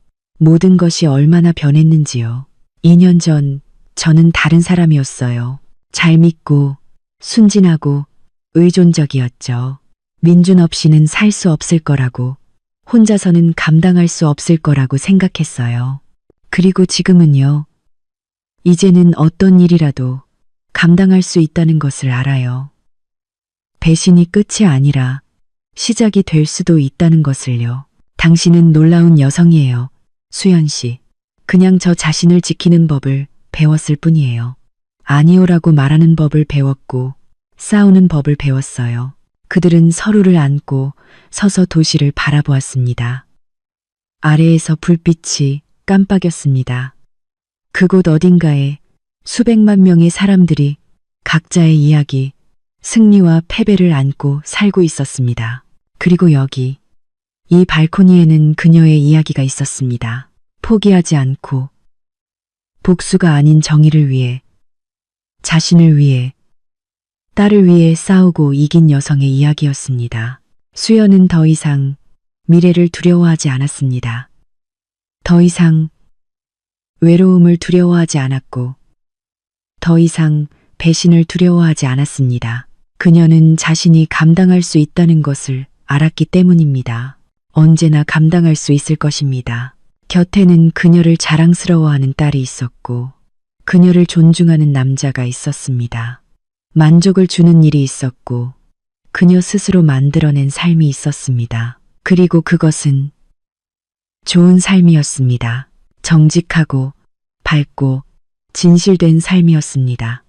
모든 것이 얼마나 변했는지요. 2년 전 저는 다른 사람이었어요. 잘 믿고 순진하고 의존적이었죠. 민준 없이는 살 수 없을 거라고, 혼자서는 감당할 수 없을 거라고 생각했어요. 그리고 지금은요. 이제는 어떤 일이라도 감당할 수 있다는 것을 알아요. 배신이 끝이 아니라 시작이 될 수도 있다는 것을요. 당신은 놀라운 여성이에요, 수연 씨. 그냥 저 자신을 지키는 법을 배웠을 뿐이에요. 아니오라고 말하는 법을 배웠고 싸우는 법을 배웠어요. 그들은 서로를 안고 서서 도시를 바라보았습니다. 아래에서 불빛이 깜빡였습니다. 그곳 어딘가에 수백만 명의 사람들이 각자의 이야기, 승리와 패배를 안고 살고 있었습니다. 그리고 여기, 이 발코니에는 그녀의 이야기가 있었습니다. 포기하지 않고, 복수가 아닌 정의를 위해, 자신을 위해, 딸을 위해 싸우고 이긴 여성의 이야기였습니다. 수연은 더 이상 미래를 두려워하지 않았습니다. 더 이상 외로움을 두려워하지 않았고, 더 이상 배신을 두려워하지 않았습니다. 그녀는 자신이 감당할 수 있다는 것을 알았기 때문입니다. 언제나 감당할 수 있을 것입니다. 곁에는 그녀를 자랑스러워하는 딸이 있었고, 그녀를 존중하는 남자가 있었습니다. 만족을 주는 일이 있었고, 그녀 스스로 만들어낸 삶이 있었습니다. 그리고 그것은 좋은 삶이었습니다. 정직하고 밝고 진실된 삶이었습니다.